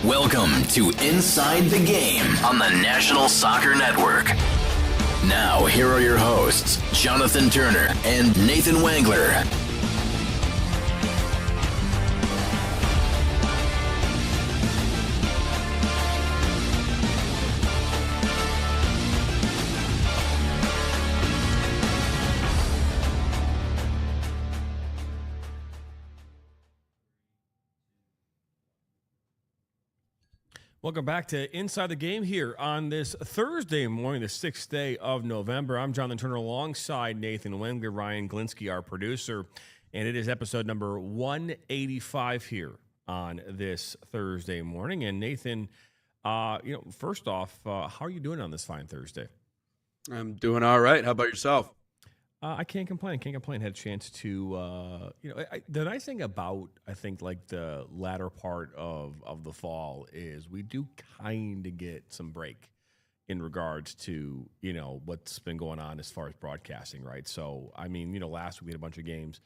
Welcome to Inside the Game on the National Soccer Network. Now, here are your hosts, Jonathan Turner and Nathan Wangler. Welcome back to Inside the Game here on this Thursday morning, the 6th day of November. I'm Jonathan Turner alongside Nathan Wengler, Ryan Glinsky, our producer, and it is episode number 185 here on this Thursday morning. And Nathan, first off, how are you doing on this fine Thursday? I'm doing all right. How about yourself? I can't complain. Had a chance to, the nice thing about, I think, like the latter part of the fall is we do kind of get some break in regards to, what's been going on as far as broadcasting, right? So, I mean, last week we had a bunch of games,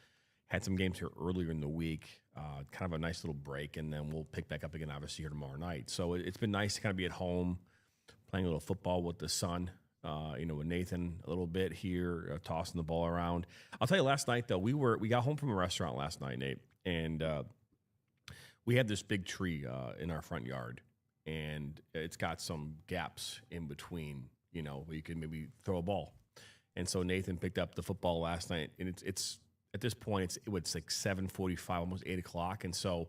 had some games here earlier in the week, kind of a nice little break, and then we'll pick back up again, obviously, here tomorrow night. So it's been nice to kind of be at home, playing a little football with the son. With Nathan a little bit here, tossing the ball around. I'll tell you, last night, though, we got home from a restaurant last night, Nate, and we had this big tree in our front yard, and it's got some gaps in between, where you can maybe throw a ball. And so Nathan picked up the football last night, and it's at this point, it's like 7:45, almost 8 o'clock, and so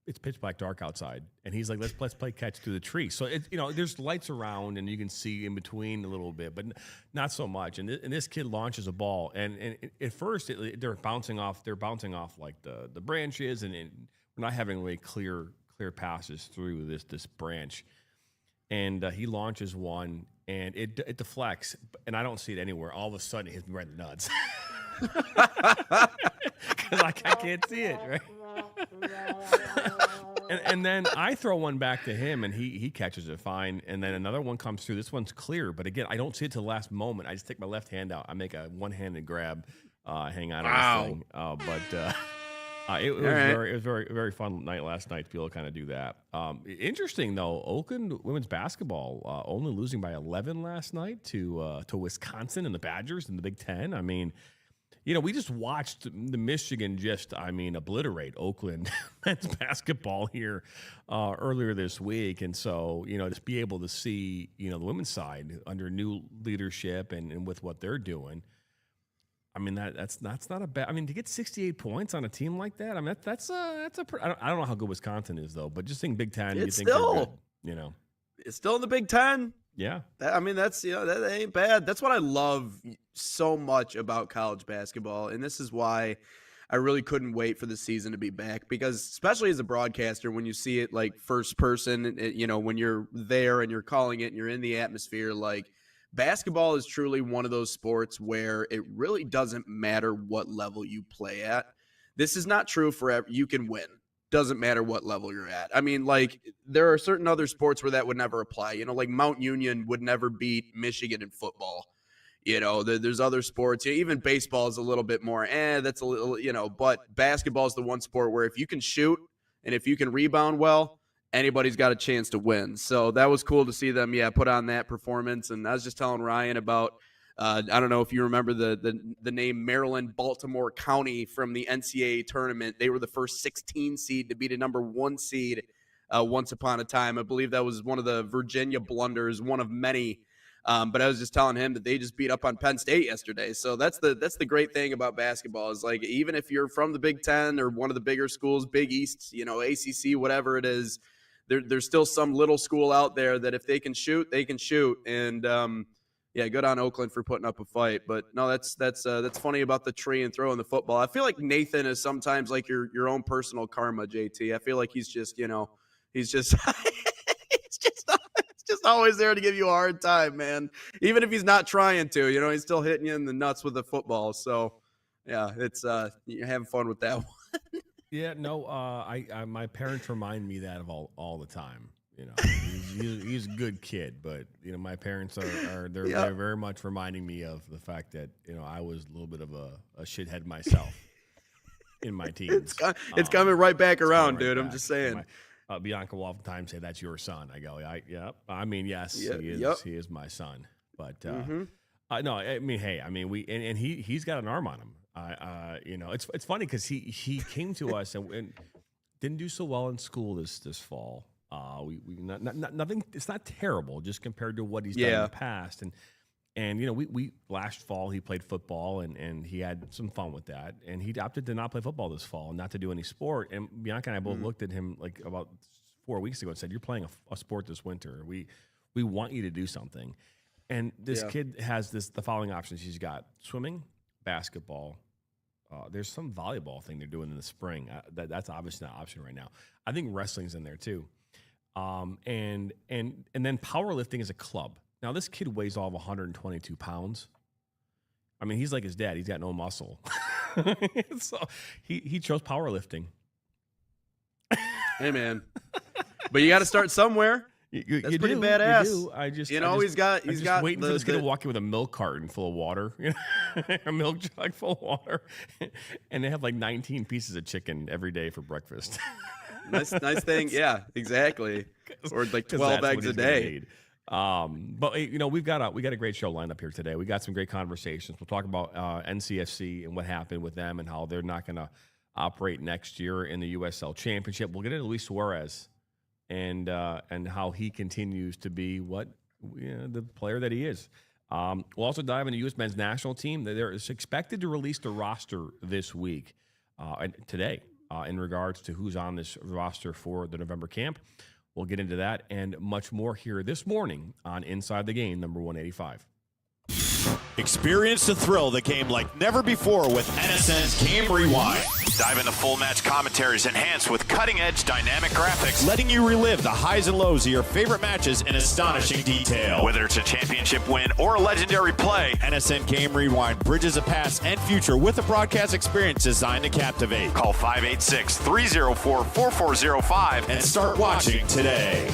it's pitch black dark outside, and he's like, let's play catch through the tree. So there's lights around, and you can see in between a little bit, but not so much. And this kid launches a ball, and at first they're bouncing off like the branches, and we're not having really clear passes through this branch. And he launches one, and it deflects, and I don't see it anywhere. All of a sudden, it hits me right in the nuts because I can't see it, right? and then I throw one back to him, and he catches it fine. And then another one comes through. This one's clear, but again, I don't see it till the last moment. I just take my left hand out. I make a one-handed grab, hang on to this thing. It was very, very fun night last night to be able to kind of do that. Interesting though, Oakland women's basketball only losing by 11 last night to Wisconsin and the Badgers in the Big Ten. I mean, we just watched the Michigan obliterate Oakland men's basketball here earlier this week. And so, just be able to see, the women's side under new leadership and with what they're doing. I mean, that's not a bad. I mean, to get 68 points on a team like that, I mean, that's I don't know how good Wisconsin is, though, but just think Big Ten, you think they're good, It's still in the Big Ten. Yeah. That's, that ain't bad. That's what I love so much about college basketball. And this is why I really couldn't wait for the season to be back, because especially as a broadcaster, when you see it like first person, when you're there and you're calling it and you're in the atmosphere, like basketball is truly one of those sports where it really doesn't matter what level you play at. This is not true forever. You can win. Doesn't matter what level you're at. I mean, like, there are certain other sports where that would never apply. Like Mount Union would never beat Michigan in football. There's other sports. Even baseball is a little bit more, that's a little, but basketball is the one sport where if you can shoot and if you can rebound well, anybody's got a chance to win. So that was cool to see them, put on that performance. And I was just telling Ryan about, I don't know if you remember the name Maryland Baltimore County from the NCAA tournament. They were the first 16 seed to beat a number 1 seed once upon a time. I believe that was one of the Virginia blunders, one of many. But I was just telling him that they just beat up on Penn State yesterday. So that's the great thing about basketball is, like, even if you're from the Big Ten or one of the bigger schools, Big East, ACC, whatever it is, there's still some little school out there that if they can shoot, they can shoot. And good on Oakland for putting up a fight. But no, that's funny about the tree and throwing the football. I feel like Nathan is sometimes like your own personal karma, JT. I feel like he's just he's just it's just always there to give you a hard time, man. Even if he's not trying to, he's still hitting you in the nuts with the football. So yeah, it's you're having fun with that one. Yeah, no, I my parents remind me that of all the time. He's he's a good kid, but my parents are they're very much reminding me of the fact that I was a little bit of a shithead myself in my teens. It's coming right back around, dude. Back. I'm just saying. Bianca will oftentimes say, "That's your son." I go, "Yep." I mean, yes, he is. Yep. He is my son. But no, I mean, hey, I mean, he's got an arm on him. It's funny because he came to us and didn't do so well in school this fall. Nothing. It's not terrible, just compared to what he's done in the past. And we last fall he played football and he had some fun with that. And he opted to not play football this fall and not to do any sport. And Bianca and I both looked at him like about 4 weeks ago and said, "You're playing a sport this winter. We want you to do something." And this kid has the following options. He's got swimming, basketball. There's some volleyball thing they're doing in the spring. That's obviously not an option right now. I think wrestling's in there too. And then powerlifting is a club. Now this kid weighs all of 122 pounds. I mean, he's like his dad. He's got no muscle. So he chose powerlifting. Hey man, but you got to start somewhere. That's pretty badass. You do. He's got waiting for this kid to walk in with a milk carton full of water, a milk jug full of water, and they have like 19 pieces of chicken every day for breakfast. nice thing, yeah, exactly. Or like 12 eggs a day. But we've got a great show lined up here today. We got some great conversations. We'll talk about NCFC and what happened with them and how they're not going to operate next year in the USL Championship. We'll get into Luis Suarez and how he continues to be the player that he is. We'll also dive into U.S. men's national team. They're expected to release the roster this week and today in regards to who's on this roster for the November camp. We'll get into that and much more here this morning on Inside the Game, number 185. Experience the thrill of the game like never before with NSN's Game Rewind. Dive into full match commentaries enhanced with cutting-edge dynamic graphics, letting you relive the highs and lows of your favorite matches in astonishing detail. Whether it's a championship win or a legendary play, NSN Game Rewind bridges the past and future with a broadcast experience designed to captivate. Call 586-304-4405 and start watching today.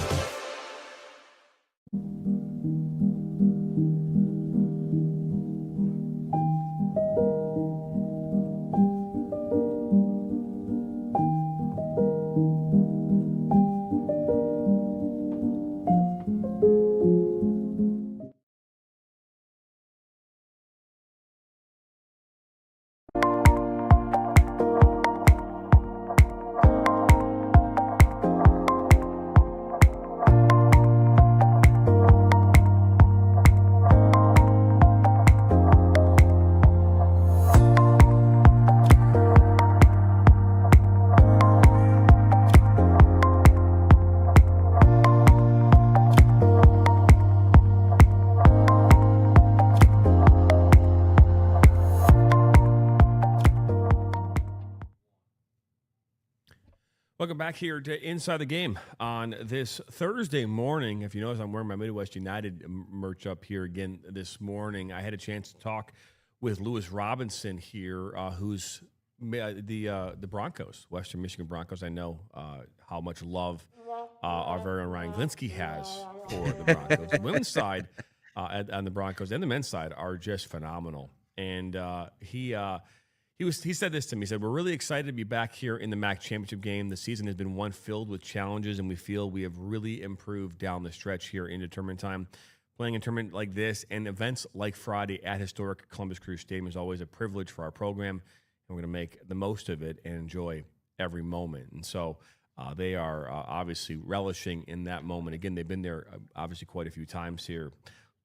Welcome back here to Inside the Game on this Thursday morning. If you notice, I'm wearing my Midwest United merch up here again this morning. I had a chance to talk with Lewis Robinson here, who's the Broncos, Western Michigan Broncos. I know how much love our very own Ryan Glinsky has for the Broncos. The women's side on the Broncos and the men's side are just phenomenal. And he said this to me. He said, "We're really excited to be back here in the MAC championship game. The season has been one filled with challenges, and we feel we have really improved down the stretch here in tournament time. Playing a tournament like this and events like Friday at historic Columbus Crew Stadium is always a privilege for our program, and we're going to make the most of it and enjoy every moment." And so they are obviously relishing in that moment. Again, they've been there obviously quite a few times here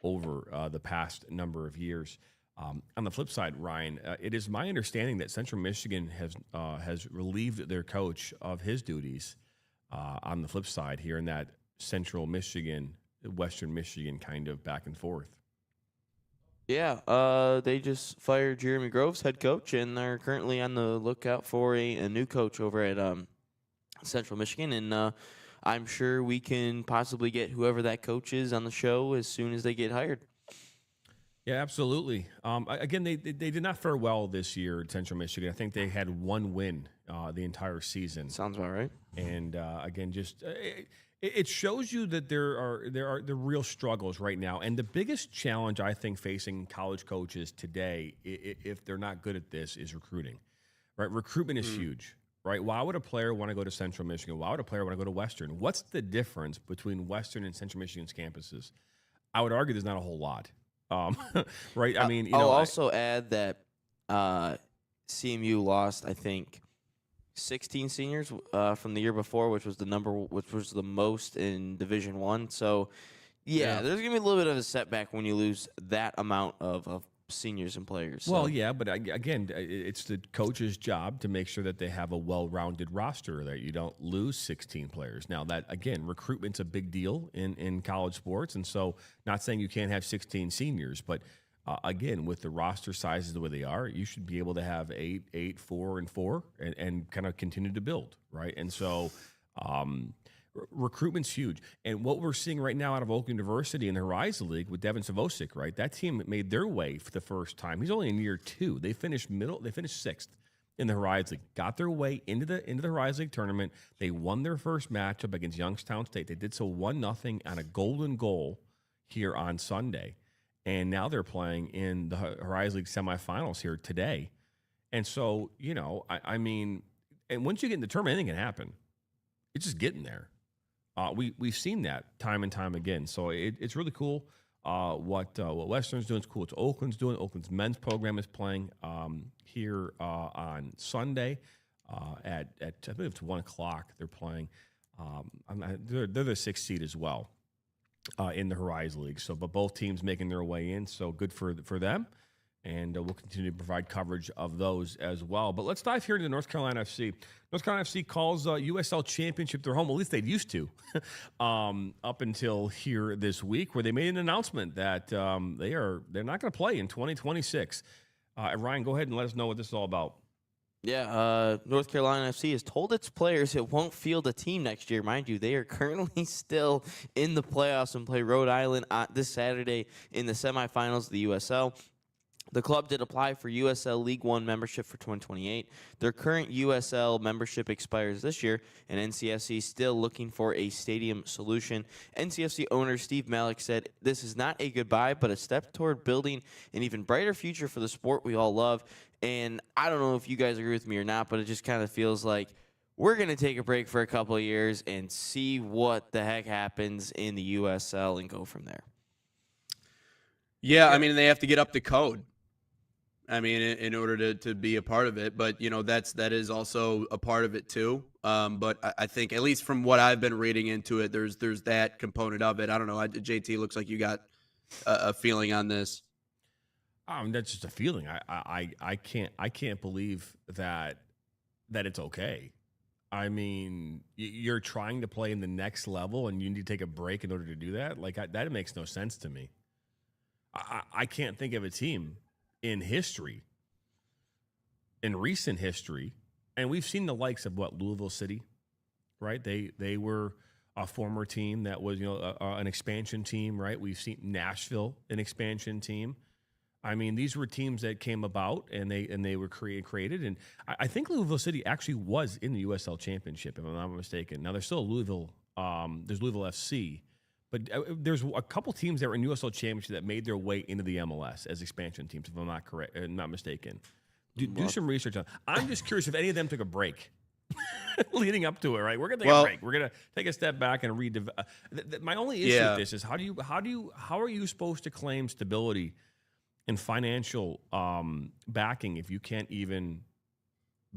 over the past number of years. On the flip side, Ryan, it is my understanding that Central Michigan has relieved their coach of his duties on the flip side here in that Central Michigan, Western Michigan kind of back and forth. Yeah, they just fired Jeremy Groves, head coach, and they're currently on the lookout for a new coach over at Central Michigan. And I'm sure we can possibly get whoever that coach is on the show as soon as they get hired. Yeah, absolutely. Again, they did not fare well this year at Central Michigan. I think they had one win the entire season. Sounds about right. And again, just it shows you that there are the real struggles right now. And the biggest challenge I think facing college coaches today, if they're not good at this, is recruiting. Right, recruitment is huge. Right, why would a player want to go to Central Michigan? Why would a player want to go to Western? What's the difference between Western and Central Michigan's campuses? I would argue there's not a whole lot. Right, I mean, I'll also add that CMU lost, I think, 16 seniors from the year before, which was the most in Division I. So, yeah, there's gonna be a little bit of a setback when you lose that amount of seniors and players. So. Well, yeah, but again, it's the coach's job to make sure that they have a well-rounded roster, that you don't lose 16 players. Now, that, again, recruitment's a big deal in college sports, and so not saying you can't have 16 seniors, but again, with the roster sizes the way they are, you should be able to have 8, 4, and 4, and kind of continue to build, right? And so recruitment's huge. And what we're seeing right now out of Oakland University in the Horizon League with Devin Savosic, right? That team made their way for the first time. He's only in year 2. They finished 6th in the Horizon League, got their way into the Horizon League tournament. They won their first matchup against Youngstown State. They did so 1-0 on a golden goal here on Sunday. And now they're playing in the Horizon League semifinals here today. And so, I mean, and once you get in the tournament, anything can happen. It's just getting there. We've seen that time and time again. So it's really cool what Western's doing. It's cool what Oakland's doing. Oakland's men's program is playing here on Sunday at I believe it's 1:00. They're playing. They're the 6th seed as well in the Horizon League. So, but both teams making their way in. So good for them. And we'll continue to provide coverage of those as well. But let's dive here into North Carolina FC. North Carolina FC calls USL Championship their home. At least they'd used to up until here this week, where they made an announcement that they're not going to play in 2026. Ryan, go ahead and let us know what this is all about. Yeah, North Carolina FC has told its players it won't field a team next year. Mind you, they are currently still in the playoffs and play Rhode Island this Saturday in the semifinals of the USL. The club did apply for USL League One membership for 2028. Their current USL membership expires this year, and NCFC is still looking for a stadium solution. NCFC owner Steve Malik said, "This is not a goodbye, but a step toward building an even brighter future for the sport we all love." And I don't know if you guys agree with me or not, but it just kind of feels like we're going to take a break for a couple of years and see what the heck happens in the USL and go from there. Yeah, I mean, they have to get up to code. I mean, in order to be a part of it, but that is also a part of it too. But I think, at least from what I've been reading into it, there's that component of it. I don't know. JT, looks like you got a feeling on this. That's just a feeling. I can't believe that it's okay. I mean, you're trying to play in the next level, and you need to take a break in order to do that. Like that makes no sense to me. I can't think of a team in recent history, and we've seen the likes of Louisville City, right? They were a former team that was an expansion team, right? We've seen Nashville, an expansion team. I mean, these were teams that came about and they were created, and I think Louisville City actually was in the USL Championship, if I'm not mistaken. Now there's still Louisville. There's Louisville FC. But there's a couple teams that were in USL Championship that made their way into the MLS as expansion teams, if I'm not mistaken. Do some research on it. I'm just curious if any of them took a break leading up to it, right? We're going to take a break. We're going to take a step back and read. My only issue with this is how are you supposed to claim stability and financial backing if you can't even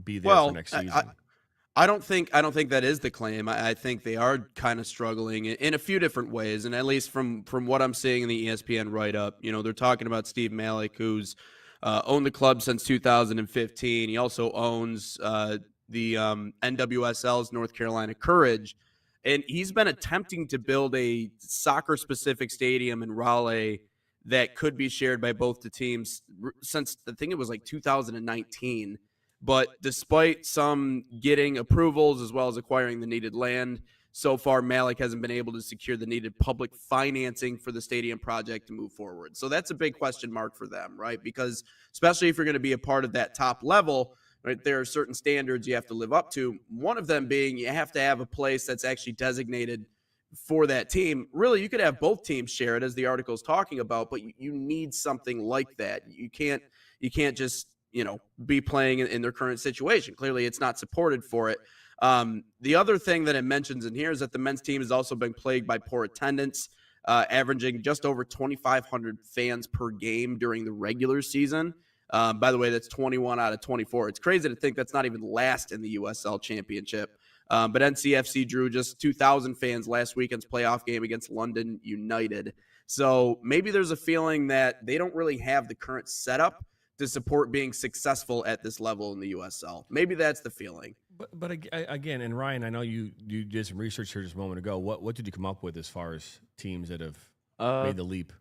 be there for next season? I don't think that is the claim. I think they are kind of struggling in a few different ways, and at least from what I'm seeing in the ESPN write-up, they're talking about Steve Malik, who's owned the club since 2015. He also owns the NWSL's North Carolina Courage, and he's been attempting to build a soccer-specific stadium in Raleigh that could be shared by both the teams since I think it was like 2019. But despite some getting approvals as well as acquiring the needed land, so far Malik hasn't been able to secure the needed public financing for the stadium project to move forward. So that's a big question mark for them, right? Because especially if you're going to be a part of that top level, right, there are certain standards you have to live up to. One of them being you have to have a place that's actually designated for that team. Really, you could have both teams share it, as the article is talking about, but you need something like that. You can't just, be playing in their current situation. Clearly, it's not supported for it. The other thing that it mentions in here is that the men's team has also been plagued by poor attendance, averaging just over 2,500 fans per game during the regular season. By the way, that's 21 out of 24. It's crazy to think that's not even last in the USL Championship. But NCFC drew just 2,000 fans last weekend's playoff game against London United. So maybe there's a feeling that they don't really have the current setup to support being successful at this level in the USL. Maybe that's the feeling. But again, and Ryan, I know you did some research here just a moment ago. What did you come up with as far as teams that have made the leap?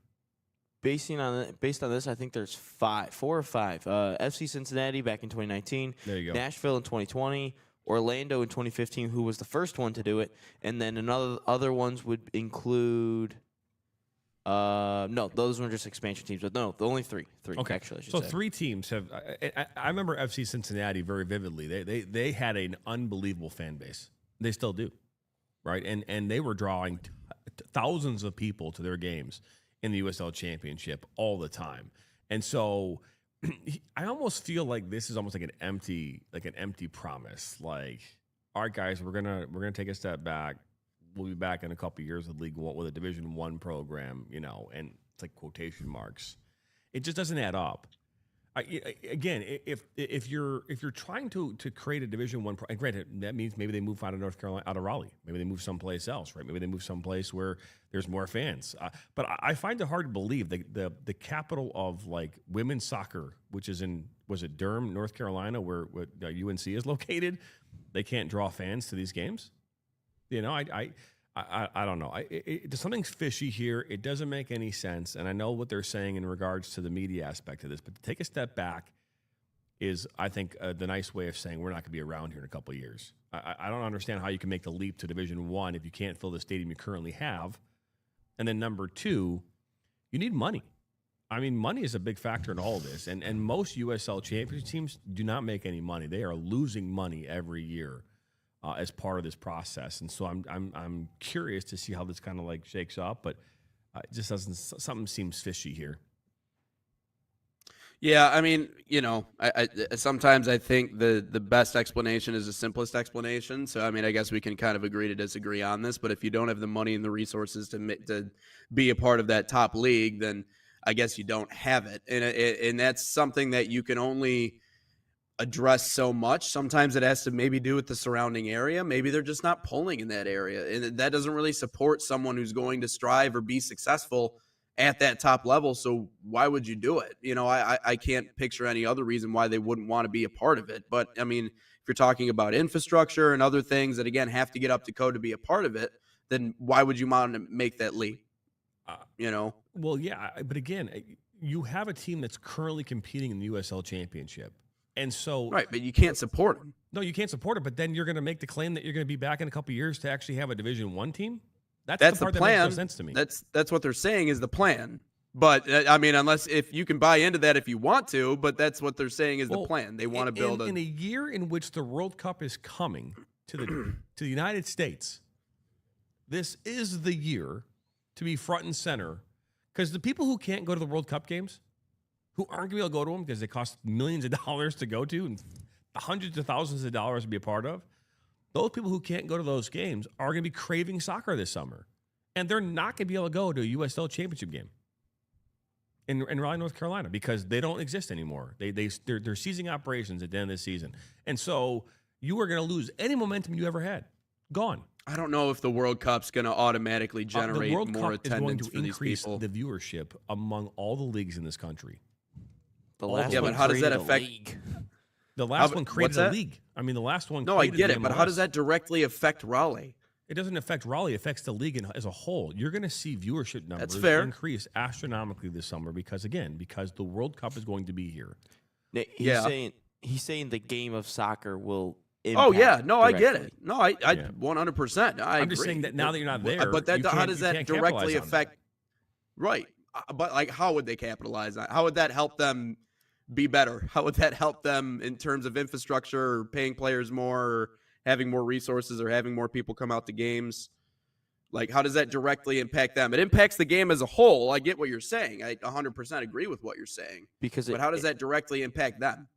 Based on this, I think there's 4 or 5. FC Cincinnati back in 2019. There you go. Nashville in 2020. Orlando in 2015, who was the first one to do it, and then other ones would include. No, those were just expansion teams, but no, only three. Okay, actually, I should so say. 3 teams have. I remember FC Cincinnati very vividly. They had an unbelievable fan base. They still do, right? And they were drawing thousands of people to their games in the USL Championship all the time, and so. I almost feel like this is almost like an empty promise. Like, all right, guys, we're gonna take a step back. We'll be back in a couple of years with League One, with a Division I program, and it's like quotation marks. It just doesn't add up. Again, if you're trying to create a Division I, and granted, that means maybe they move out of North Carolina, out of Raleigh. Maybe they move someplace else, right? Maybe they move someplace where there's more fans. But I find it hard to believe the capital of like women's soccer, which is was it Durham, North Carolina, where UNC is located, they can't draw fans to these games. I don't know. There's something fishy here. It doesn't make any sense. And I know what they're saying in regards to the media aspect of this, but to take a step back is, I think, the nice way of saying we're not going to be around here in a couple of years. I don't understand how you can make the leap to Division I if you can't fill the stadium you currently have. And then number 2, you need money. I mean, money is a big factor in all of this. And most USL championship teams do not make any money. They are losing money every year. As part of this process, and so I'm curious to see how this kind of like shakes up, but it just doesn't. Something seems fishy here. Yeah, I mean, I sometimes I think the best explanation is the simplest explanation. So I mean, I guess we can kind of agree to disagree on this. But if you don't have the money and the resources to be a part of that top league, then I guess you don't have it, and that's something that you can only address so much. Sometimes it has to maybe do with the surrounding area. Maybe they're just not pulling in that area, and that doesn't really support someone who's going to strive or be successful at that top level. So why would you do it? I can't picture any other reason why they wouldn't want to be a part of it. But I mean, if you're talking about infrastructure and other things that again have to get up to code to be a part of it, then why would you want to make that leap? Well, yeah, but again, you have a team that's currently competing in the USL Championship. And so, right, but you can't support them. No, you can't support it. But then you're going to make the claim that you're going to be back in a couple of years to actually have a Division I team. That's the part the plan. That makes no sense to me. That's what they're saying is the plan. But I mean, unless if you can buy into that if you want to, but that's what they're saying is the plan. They want to build in a year in which the World Cup is coming to the United States. This is the year to be front and center, because the people who can't go to the World Cup games, who aren't going to be able to go to them because they cost millions of dollars to go to and hundreds of thousands of dollars to be a part of, those people who can't go to those games are going to be craving soccer this summer. And they're not going to be able to go to a USL Championship game in Raleigh, North Carolina, because they don't exist anymore. They're ceasing operations at the end of the season. And so you are going to lose any momentum you ever had. Gone. I don't know if the World Cup's going to automatically generate the World more Cup attendance is for going to these increase people. the viewership among all the leagues in this country. The last yeah, one but how does that created a affect? league. The last one what's created a that? league. I mean, the last one. No, I created get the it, but how MLS. does that directly affect Raleigh? It doesn't affect Raleigh. It affects the league as a whole. You're going to see viewership numbers fair. increase astronomically this summer because the World Cup is going to be here. He's saying the game of soccer will Oh yeah, impact no, I get directly. it. No, I 100%. I I'm just agree. saying that now that you're not there, but that you how can't- does you that can't directly capitalize on that. affect? Right, but like, how would they capitalize on it? How would that help them be better? How would that help them in terms of infrastructure, or paying players more, or having more resources, or having more people come out to games? Like, how does that directly impact them? It impacts the game as a whole. I get what you're saying. I 100% agree with what you're saying. Because But how does that directly impact them?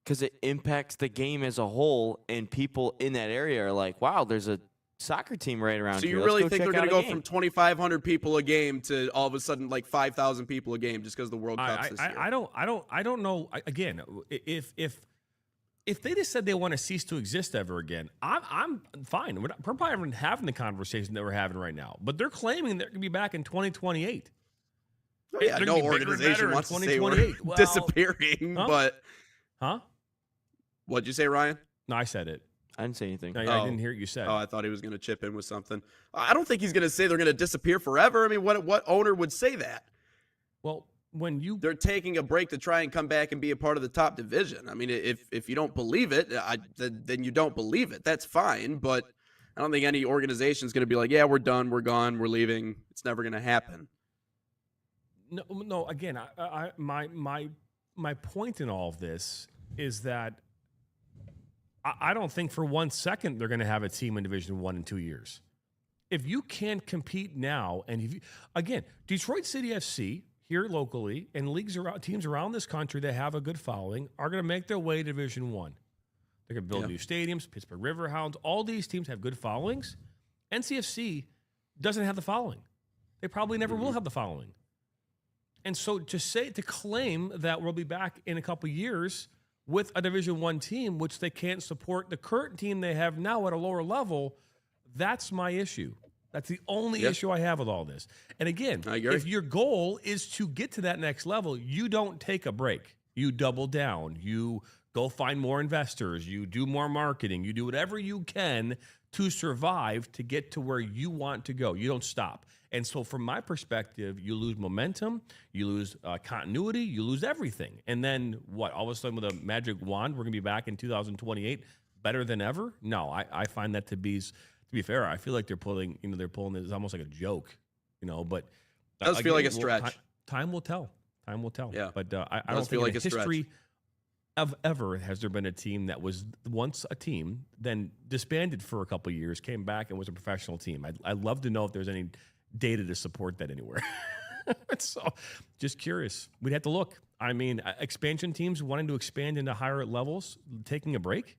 because it impacts the game as a whole, and people in that area are like, "Wow, there's a soccer team right around So here. you Let's really go think check they're going out to a go game." from 2,500 people a game to all of a sudden like 5,000 people a game just because the World Cup's I, this year? I don't know. Again, if they just said they want to cease to exist ever again, I'm fine. We're probably not having the conversation that we're having right now. But they're claiming they're going to be back in 2028. Oh, yeah, they're no gonna be bigger and better organization in wants to say we're 2028. Well, disappearing. huh? But Huh? what'd you say, Ryan? No, I said it. I didn't say anything. I Oh. didn't hear what you said. Oh, I thought he was going to chip in with something. I don't think he's going to say they're going to disappear forever. I mean, what owner would say that? Well, when you They're taking a break to try and come back and be a part of the top division. I mean, if you don't believe it, then you don't believe it. That's fine, but I don't think any organization is going to be like, yeah, we're done, we're gone, we're leaving. It's never going to happen. No. Again, my point in all of this is that I don't think for 1 second they're going to have a team in Division 1 in 2 years. If you can't compete now, and if you, again, Detroit City FC here locally and teams around this country that have a good following are going to make their way to Division 1. They're going to build new stadiums. Pittsburgh Riverhounds, all these teams have good followings. NCFC doesn't have the following. They probably never will have the following. And so to claim that we'll be back in a couple of years with a Division 1 team, which they can't support the current team they have now at a lower level, that's my issue. That's the only issue I have with all this. And again, if your goal is to get to that next level, you don't take a break. You double down. You go find more investors. You do more marketing. You do whatever you can to survive to get to where you want to go. You don't stop. And so from my perspective, you lose momentum, you lose continuity, you lose everything. And then what? All of a sudden with a magic wand, we're going to be back in 2028 better than ever? No, I find that to be fair, I feel like they're pulling this almost like a joke, but It does feel like a stretch. Time will tell. Time will tell. Yeah. But I Does don't feel think like in a stretch. history of ever has there been a team that was once a team, then disbanded for a couple of years, came back and was a professional team. I'd love to know if there's any data to support that anywhere. So just curious. We'd have to look. I mean, expansion teams wanting to expand into higher levels, taking a break.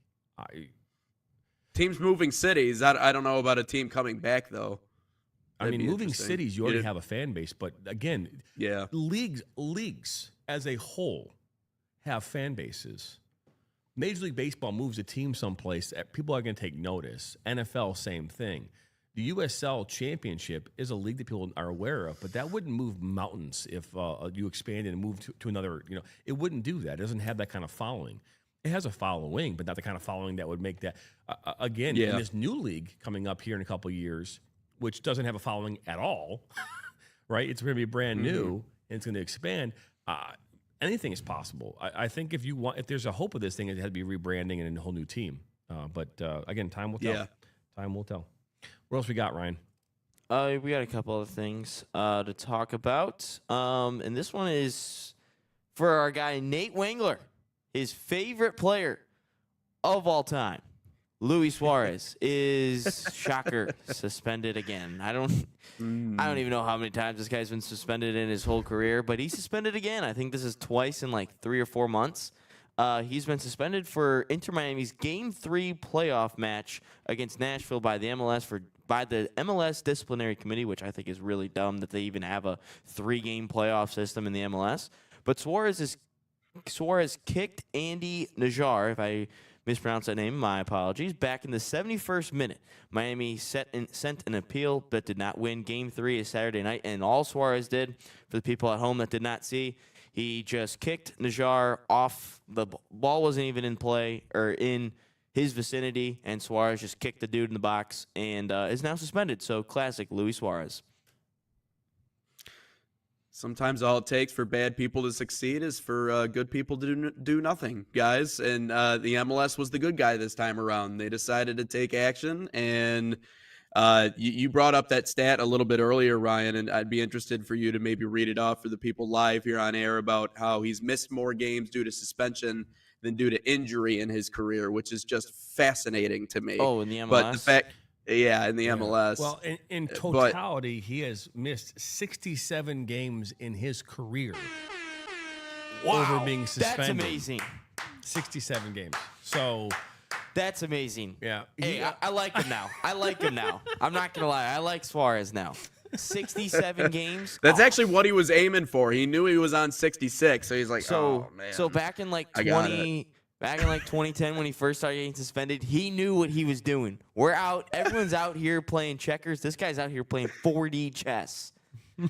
Teams moving cities. I don't know about a team coming back though. I mean, moving interesting. cities, you already have a fan base, but again, Yeah. leagues as a whole have fan bases. Major League Baseball moves a team someplace, people are going to take notice. NFL, same thing. The USL Championship is a league that people are aware of, but that wouldn't move mountains if you expanded and moved to another. It wouldn't do that. It doesn't have that kind of following. It has a following, but not the kind of following that would make that. In this new league coming up here in a couple of years, which doesn't have a following at all, right? It's going to be brand new and it's going to expand. Anything is possible. I think if there's a hope of this thing, it had to be rebranding and a whole new team. But again, time will tell. Yeah. Time will tell. What else we got, Ryan? We got a couple other things to talk about. And this one is for our guy, Nate Wengler, his favorite player of all time. Luis Suarez is, shocker, suspended again. I don't even know how many times this guy's been suspended in his whole career, but he's suspended again. I think this is twice in like 3 or 4 months. He's been suspended for Inter Miami's Game 3 playoff match against Nashville by the MLS Disciplinary Committee, which I think is really dumb that they even have a 3-game playoff system in the MLS. But Suarez kicked Andy Najar, if I mispronounced that name, my apologies, back in the 71st minute. Miami sent an appeal but did not win. Game 3 is Saturday night, and all Suarez did, for the people at home that did not see, he just kicked Najar off. The ball wasn't even in play or in his vicinity, and Suarez just kicked the dude in the box and is now suspended. So classic Luis Suarez. Sometimes all it takes for bad people to succeed is for good people to do nothing, guys. And the MLS was the good guy this time around. They decided to take action. And you brought up that stat a little bit earlier, Ryan, and I'd be interested for you to maybe read it off for the people live here on air about how he's missed more games due to suspension than due to injury in his career, which is just fascinating to me. Oh, in the MLS? But the fact, in the MLS. Well, in totality, he has missed 67 games in his career over being suspended. That's amazing. 67 games. So That's amazing. yeah, Hey, I like him now. I like him now. I'm not going to lie. I like Suarez now. 67 games. That's actually what he was aiming for. He knew he was on 66, so he's like, oh, man. So back in like I got 2010 when he first started getting suspended, he knew what he was doing. We're out. Everyone's out here playing checkers. This guy's out here playing 4D chess.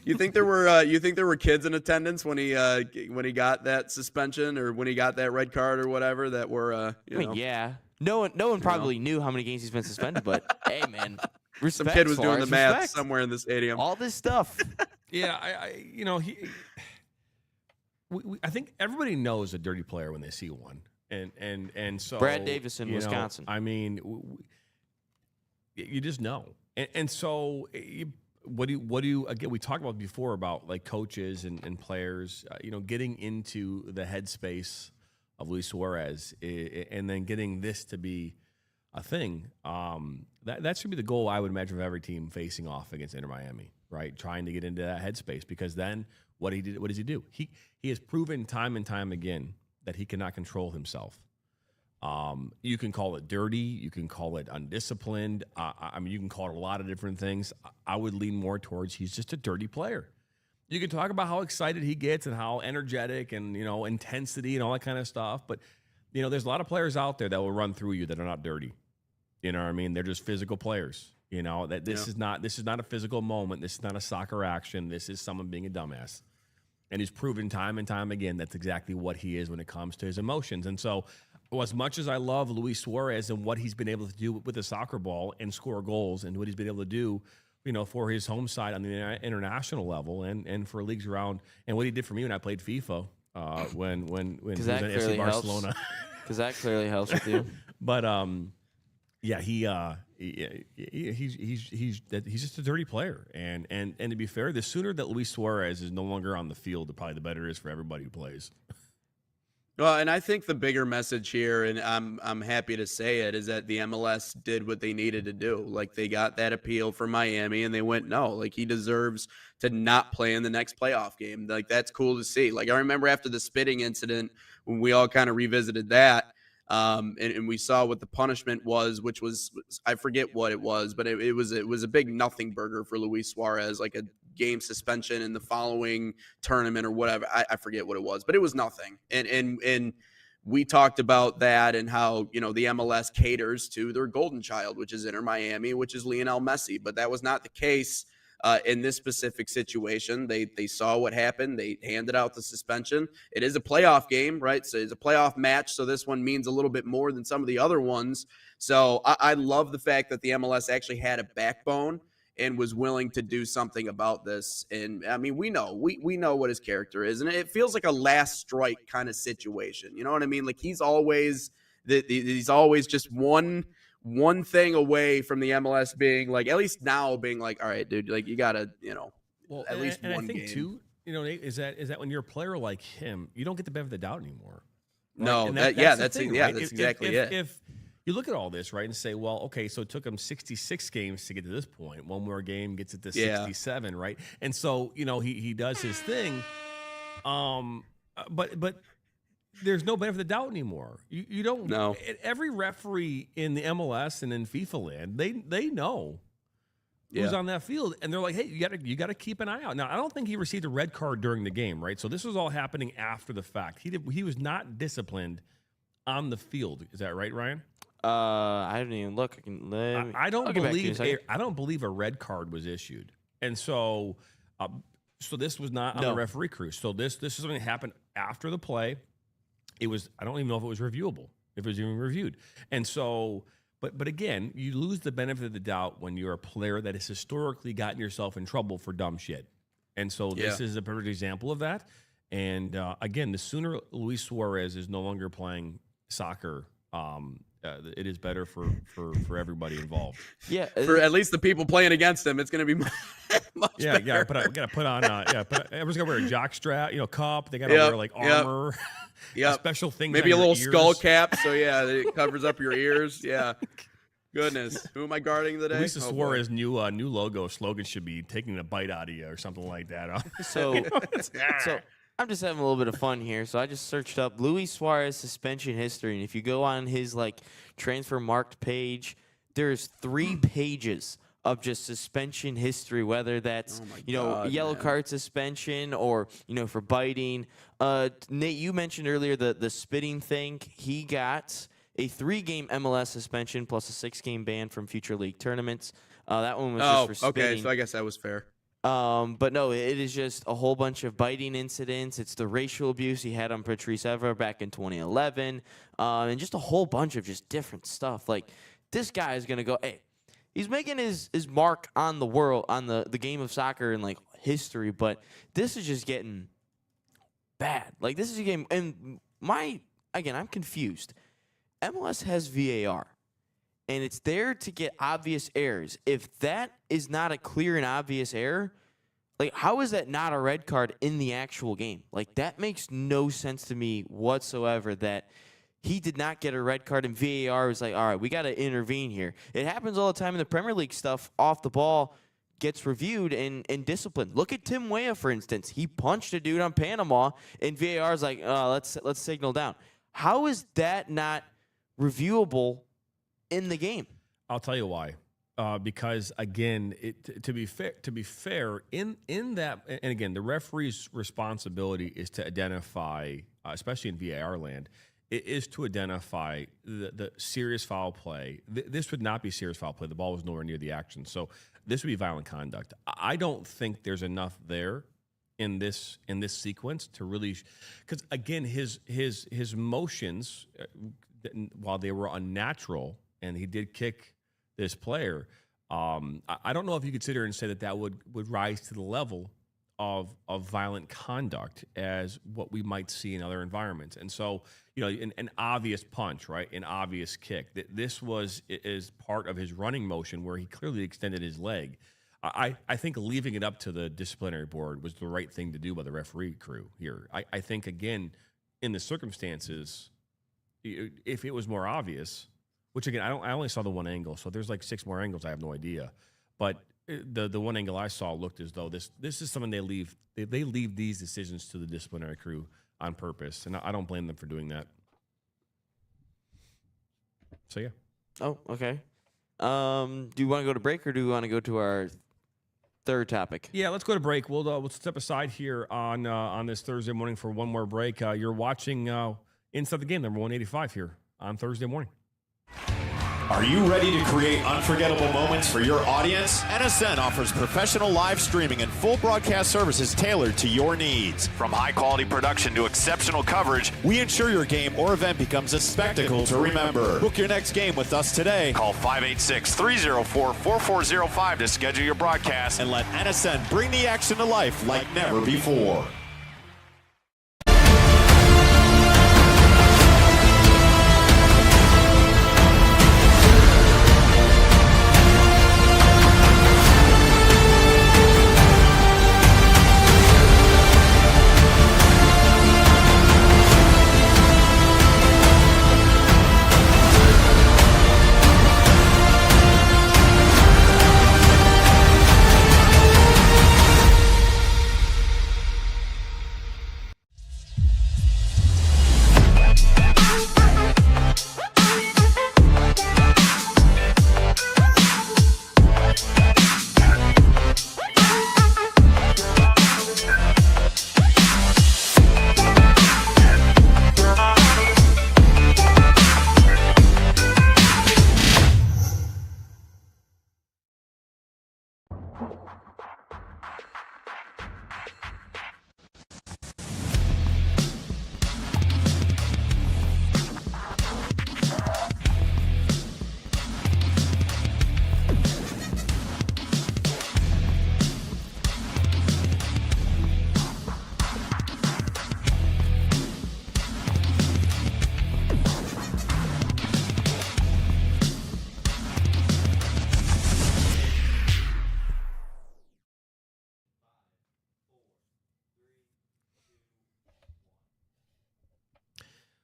You think there were kids in attendance when he got that suspension or when he got that red card or whatever that were Yeah. No one probably knew how many games he's been suspended, but hey, man, some respect. kid was doing the Suarez, math respect. somewhere in the stadium. All this stuff. yeah. I think everybody knows a dirty player when they see one, and so Brad Davis in you know, Wisconsin. I mean, you just know, and so. What do you again? We talked about before about like coaches and players, getting into the headspace of Luis Suarez, and then getting this to be a thing. That should be the goal, I would imagine, of every team facing off against Inter Miami, right? Trying to get into that headspace, because then what does he do? He has proven time and time again that he cannot control himself. You can call it dirty. You can call it undisciplined. You can call it a lot of different things. I would lean more towards he's just a dirty player. You can talk about how excited he gets and how energetic and, intensity and all that kind of stuff. But, there's a lot of players out there that will run through you that are not dirty. You know what I mean? They're just physical players. This is not a physical moment. This is not a soccer action. This is someone being a dumbass. And he's proven time and time again that's exactly what he is when it comes to his emotions. And so, as much as I love Luis Suarez and what he's been able to do with the soccer ball and score goals and what he's been able to do, for his home side on the international level and for leagues around, and what he did for me when I played FIFA when he was in FC Barcelona. Because that clearly helps with you. But he's just a dirty player, and to be fair, the sooner that Luis Suarez is no longer on the field, probably the better it is for everybody who plays. Well, and I think the bigger message here, and I'm happy to say it, is that the MLS did what they needed to do. Like, they got that appeal from Miami, and they went, no, like, he deserves to not play in the next playoff game. Like, that's cool to see. Like, I remember after the spitting incident, when we all kind of revisited that, and we saw what the punishment was, which was, I forget what it was, but it was a big nothing burger for Luis Suarez, like a game suspension in the following tournament or whatever. I forget what it was, but it was nothing. And we talked about that and how, the MLS caters to their golden child, which is Inter Miami, which is Lionel Messi. But that was not the case in this specific situation. They saw what happened. They handed out the suspension. It is a playoff game, right? So it's a playoff match. So this one means a little bit more than some of the other ones. So I love the fact that the MLS actually had a backbone and was willing to do something about this. And I mean, we know what his character is, and it feels like a last strike kind of situation. You know what I mean? Like, he's always just one thing away from the MLS being like, at least now being like, all right, dude, like, you gotta, at least and one I think game. too, Nate, is that when you're a player like him, you don't get the benefit of the doubt anymore. Right? No, that's exactly it. If you look at all this, right, and say, well, okay, so it took him 66 games to get to this point. One more game gets it to 67, right? And so, he does his thing. But there's no benefit of the doubt anymore. You don't know. Every referee in the MLS and in FIFA land, they know who's on that field, and they're like, hey, you gotta keep an eye out. Now, I don't think he received a red card during the game, right? So this was all happening after the fact. He was not disciplined on the field. Is that right, Ryan? I didn't even look. I don't believe a red card was issued, and so this was not on the referee crew. So this is something that happened after the play. It was, I don't even know if it was reviewable, if it was even reviewed, and so. But again, you lose the benefit of the doubt when you're a player that has historically gotten yourself in trouble for dumb shit, And so this is a perfect example of that. And again, the sooner Luis Suarez is no longer playing soccer, it is better for everybody involved. Yeah, For at least the people playing against him, it's going to be much better. Yeah. But I got to put on. Everyone's got to wear a jock strap, cup. They got to wear like armor. Yeah, special things. Maybe a on your little skull ears. cap, so it covers up your ears. Yeah. Goodness, who am I guarding today? Luis Suarez new logo slogan should be "taking a bite out of you" or something like that. So I'm just having a little bit of fun here. So I just searched up Luis Suarez suspension history, and if you go on his transfer marked page, there's 3 pages of just suspension history, whether that's yellow card suspension or for biting. Nate, you mentioned earlier the spitting thing. He got a 3-game MLS suspension plus a 6-game ban from future league tournaments. That one was just for spitting. Okay, so I guess that was fair. But no, it is just a whole bunch of biting incidents. It's the racial abuse he had on Patrice Evra back in 2011, and just a whole bunch of just different stuff. Like, this guy is gonna go, hey, he's making his mark on the world, on the game of soccer and history. But this is just getting bad. Like, this is a game, and I'm confused. MLS has VAR. And it's there to get obvious errors. If that is not a clear and obvious error, how is that not a red card in the actual game? That makes no sense to me whatsoever that he did not get a red card and VAR was all right, we got to intervene here. It happens all the time in the Premier League stuff. Off the ball gets reviewed and disciplined. Look at Tim Weah, for instance. He punched a dude on Panama, and VAR is let's signal down. How is that not reviewable in the game? I'll tell you why. Because again, to be fair, in that, and again, the referee's responsibility is to identify, especially in VAR land, it is to identify the serious foul play. This would not be serious foul play. The ball was nowhere near the action, so this would be violent conduct. I don't think there's enough there in this sequence to really, because again, his motions, while they were unnatural, and he did kick this player, I don't know if you could sit here and say that would rise to the level of violent conduct as what we might see in other environments. And so, an obvious punch, right? An obvious kick. This is part of his running motion where he clearly extended his leg. I think leaving it up to the disciplinary board was the right thing to do by the referee crew here. I think, again, in the circumstances, if it was more obvious, which again, I only saw the one angle, so there's 6 more angles. I have no idea, but the one angle I saw looked as though this is something they leave these decisions to the disciplinary crew on purpose, and I don't blame them for doing that. So yeah. Oh, okay. Do you want to go to break, or do you want to go to our third topic? Yeah, let's go to break. We'll step aside here on this Thursday morning for one more break. You're watching Inside the Game, number 185 here on Thursday morning. Are you ready to create unforgettable moments for your audience? NSN offers professional live streaming and full broadcast services tailored to your needs. From high-quality production to exceptional coverage, we ensure your game or event becomes a spectacle to remember. Book your next game with us today. Call 586-304-4405 to schedule your broadcast and let NSN bring the action to life like never before.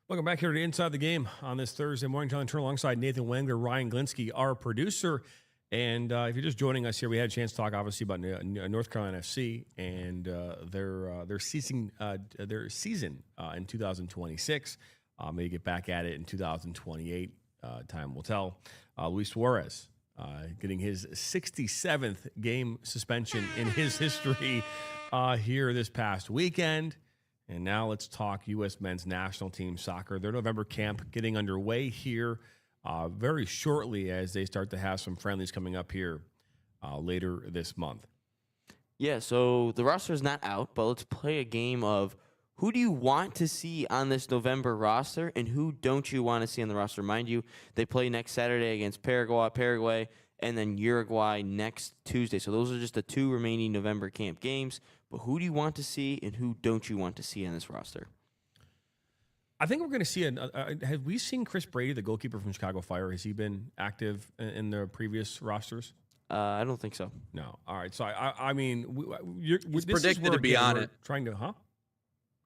Welcome back here to Inside the Game on this Thursday morning. John Turner alongside Nathan Wengler, Ryan Glinsky, our producer. And if you're just joining us here, we had a chance to talk, obviously, about North Carolina FC and their season in 2026. Maybe get back at it in 2028. Time will tell. Luis Suarez getting his 67th game suspension in his history here this past weekend. And now let's talk U.S. men's national team soccer. Their November camp getting underway here very shortly as they start to have some friendlies coming up here later this month. Yeah, so the roster is not out, but let's play a game of who do you want to see on this November roster and who don't you want to see on the roster. Mind you, they play next Saturday against Paraguay, and then Uruguay next Tuesday. So those are just the 2 remaining November camp games. But who do you want to see and who don't you want to see on this roster? I think we're going to see have we seen Chris Brady, the goalkeeper from Chicago Fire? Has he been active in the previous rosters? I don't think so. No. All right. So, I mean, he's predicted to be on it.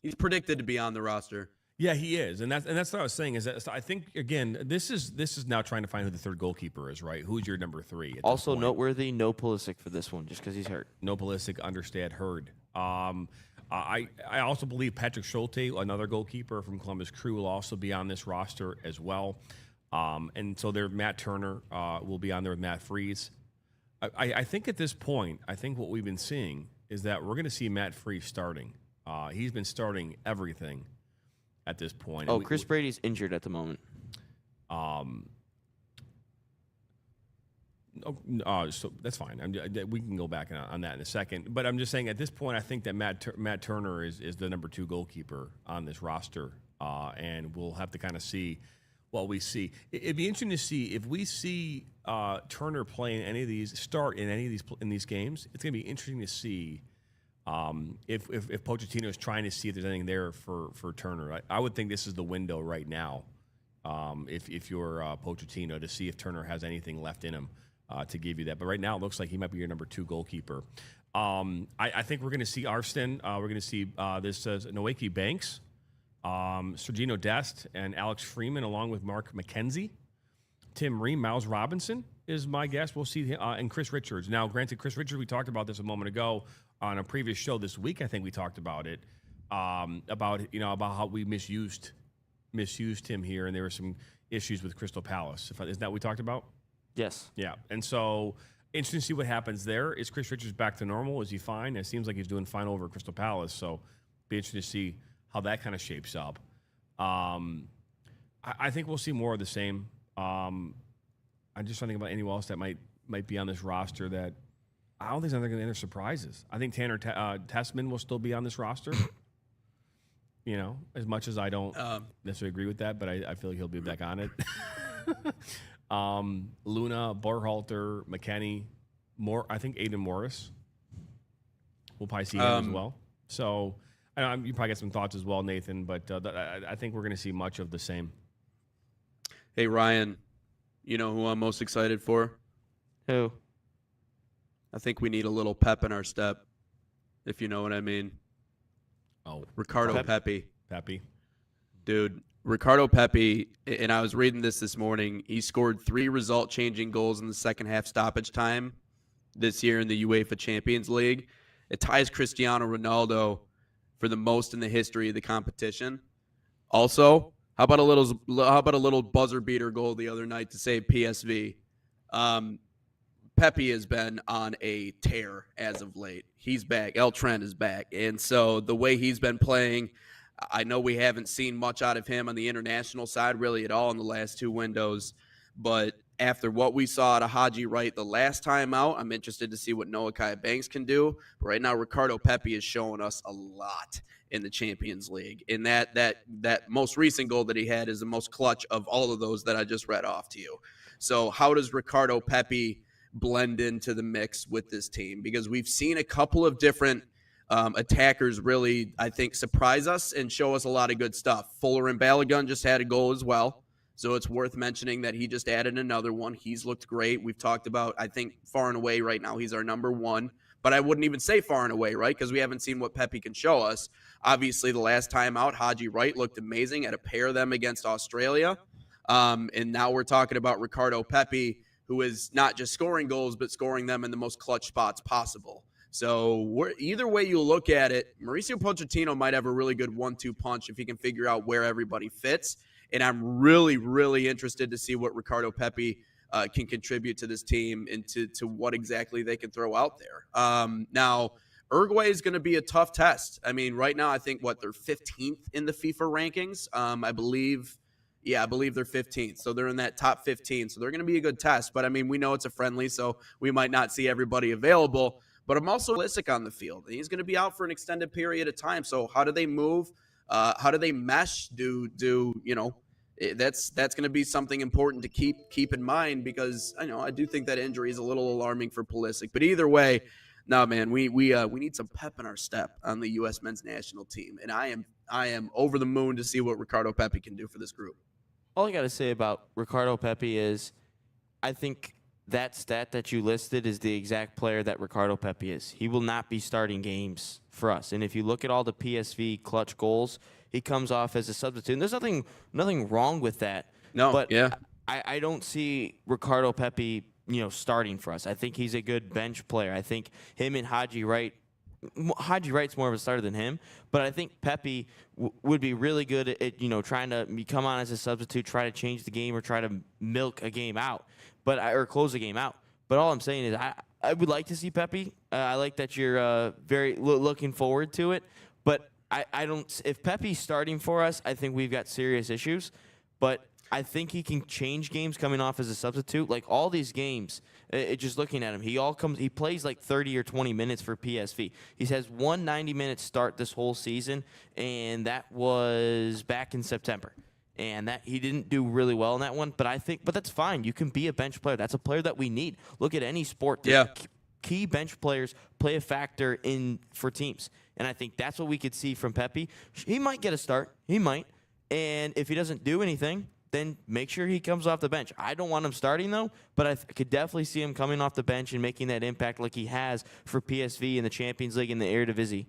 He's predicted to be on the roster. Yeah, he is, and that's what I was saying. Is that I think again, this is now trying to find who the third goalkeeper is, right? Who's your number 3? Also noteworthy, no Pulisic for this one, just because he's hurt. No Pulisic, Understad hurt. I also believe Patrick Schulte, another goalkeeper from Columbus Crew, will also be on this roster as well. And so there, Matt Turner will be on there with Matt Freese. I think at this point, I think what we've been seeing is that we're going to see Matt Freese starting. He's been starting everything at this point. Oh, Chris Brady's injured at the moment. So that's fine. We can go back on that in a second. But I'm just saying at this point, I think that Matt Turner is the number 2 goalkeeper on this roster, and we'll have to kind of see what we see. It'd be interesting to see if we see Turner play in any of these games. It's going to be interesting to see if Pochettino is trying to see if there's anything there for Turner. I would think this is the window right now. If you're Pochettino, to see if Turner has anything left in him to give you that. But right now, it looks like he might be your number 2 goalkeeper. I think we're going to see Arston. We're going to see Noeki Banks, Sergino Dest, and Alex Freeman, along with Mark McKenzie. Tim Ream, Miles Robinson is my guess. We'll see him, and Chris Richards. Now, granted, Chris Richards, we talked about this a moment ago on a previous show this week. I think we talked about it, about how we misused him here, and there were some issues with Crystal Palace. Isn't that what we talked about? Yes. Yeah, and so interesting to see what happens there. Is Chris Richards back to normal? Is he fine? It seems like he's doing fine over at Crystal Palace, so be interesting to see how that kind of shapes up. I think we'll see more of the same. I'm just trying to think about anyone else that might be on this roster that I don't think they're going to enter surprises. I think Tanner Tessman will still be on this roster. As much as I don't necessarily agree with that, but I feel like he'll be back on it. Luna, Berhalter, McKennie, I think Aiden Morris. We'll probably see him as well. So you probably got some thoughts as well, Nathan, but I think we're going to see much of the same. Hey, Ryan, you know who I'm most excited for? Who? I think we need a little pep in our step, if you know what I mean. Oh, Ricardo Pepi. Pepi. Dude, Ricardo Pepi, and I was reading this morning, he scored 3 result-changing goals in the second half stoppage time this year in the UEFA Champions League. It ties Cristiano Ronaldo for the most in the history of the competition. Also, how about a little buzzer beater goal the other night to save PSV? Pepi has been on a tear as of late. He's back. El Trent is back. And so the way he's been playing, I know we haven't seen much out of him on the international side really at all in the last 2 windows. But after what we saw out of Haji Wright the last time out, I'm interested to see what Noah Kai Banks can do. But right now, Ricardo Pepi is showing us a lot in the Champions League. And that most recent goal that he had is the most clutch of all of those that I just read off to you. So how does Ricardo Pepi blend into the mix with this team? Because we've seen a couple of different attackers really, I think, surprise us and show us a lot of good stuff. Fuller and Balogun just had a goal as well. So it's worth mentioning that he just added another one. He's looked great. We've talked about, I think, far and away right now, he's our number 1 but I wouldn't even say far and away, right? Because we haven't seen what Pepi can show us. Obviously, the last time out, Haji Wright looked amazing at a pair of them against Australia. And now we're talking about Ricardo Pepi, who is not just scoring goals, but scoring them in the most clutch spots possible. So either way you look at it, Mauricio Pochettino might have a really good 1-2 punch if he can figure out where everybody fits. And I'm really, really interested to see what Ricardo Pepi can contribute to this team and to what exactly they can throw out there. Now, Uruguay is going to be a tough test. I mean, right now, I think, they're 15th in the FIFA rankings. I believe they're 15th. So they're in that top 15. So they're going to be a good test. But, I mean, we know it's a friendly, so we might not see everybody available. But I'm also Pulisic on the field. He's going to be out for an extended period of time. So how do they move? How do they mesh? That's going to be something important to keep in mind, because I do think that injury is a little alarming for Pulisic. But either way, no, man, we need some pep in our step on the U.S. men's national team, and I am over the moon to see what Ricardo Pepi can do for this group. All I got to say about Ricardo Pepi is, I think that stat that you listed is the exact player that Ricardo Pepi is. He will not be starting games for us. And if you look at all the PSV clutch goals, he comes off as a substitute. And there's nothing wrong with that. No, but yeah. I don't see Ricardo Pepi, starting for us. I think he's a good bench player. I think him and Haji Wright's more of a starter than him, but I think Pepi would be really good at trying to come on as a substitute, try to change the game or try to milk a game out, or close a game out. But all I'm saying is I would like to see Pepi. I like that you're very looking forward to it, but I don't. If Pepi's starting for us, I think we've got serious issues. But I think he can change games coming off as a substitute. Like all these games, just looking at him, he plays like 30 or 20 minutes for PSV. He has one 90-minute start this whole season, and that was back in September. And that he didn't do really well in that one, but that's fine. You can be a bench player. That's a player that we need. Look at any sport. Yeah. Key bench players play a factor for teams. And I think that's what we could see from Pepi. He might get a start. He might. And if he doesn't do anything, then make sure he comes off the bench. I don't want him starting, though, but I could definitely see him coming off the bench and making that impact like he has for PSV in the Champions League and the Eredivisie.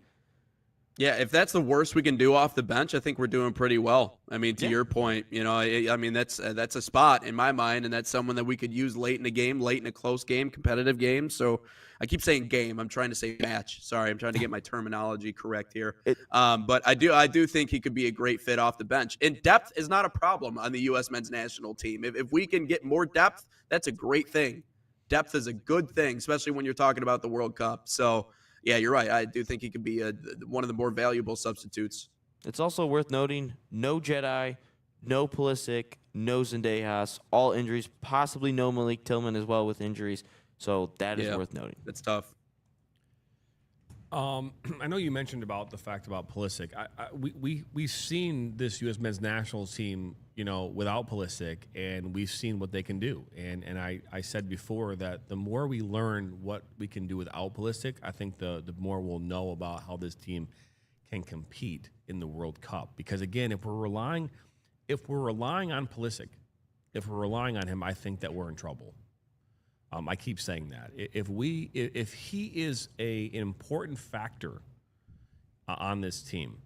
Yeah, if that's the worst we can do off the bench, I think we're doing pretty well. I mean, to your point, that's a spot in my mind, and that's someone that we could use late in a game, late in a close game, competitive game. So I keep saying game. I'm trying to say match. Sorry, I'm trying to get my terminology correct here. But I do think he could be a great fit off the bench. And depth is not a problem on the U.S. men's national team. If we can get more depth, that's a great thing. Depth is a good thing, especially when you're talking about the World Cup. So, yeah, you're right. I do think he could be one of the more valuable substitutes. It's also worth noting, no Jedi, no Pulisic, no Zendejas, all injuries, possibly no Malik Tillman as well with injuries. So that is worth noting. That's tough. I know you mentioned about the fact about Pulisic. We've seen this U.S. men's national team, without Pulisic, and we've seen what they can do. And I said before that the more we learn what we can do without Pulisic, I think the more we'll know about how this team can compete in the World Cup. Because again, if we're relying on Pulisic, if we're relying on him, I think that we're in trouble. I keep saying that. If he is an important factor on this team,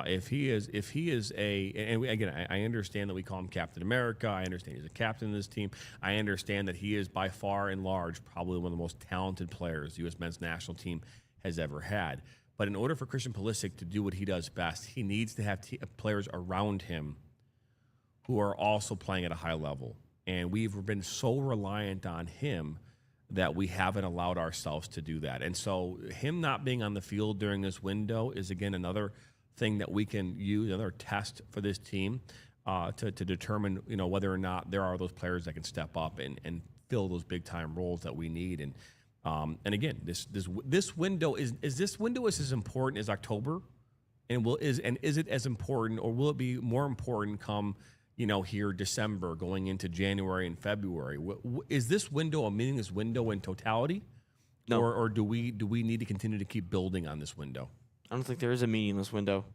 if he is and again, I understand that we call him Captain America. I understand he's a captain of this team. I understand that he is by far and large probably one of the most talented players the U.S. men's national team has ever had. But in order for Christian Pulisic to do what he does best, he needs to have players around him who are also playing at a high level. And we've been so reliant on him that we haven't allowed ourselves to do that. And so him not being on the field during this window is, again, another thing that we can use, another test for this team to determine, whether or not there are those players that can step up and fill those big-time roles that we need. And again, this window is this window as important as October? And is it as important, or will it be more important come here December going into January and February? Is this window a meaningless window in totality? No. Or do we need to continue to keep building on this window? I don't think there is a meaningless window.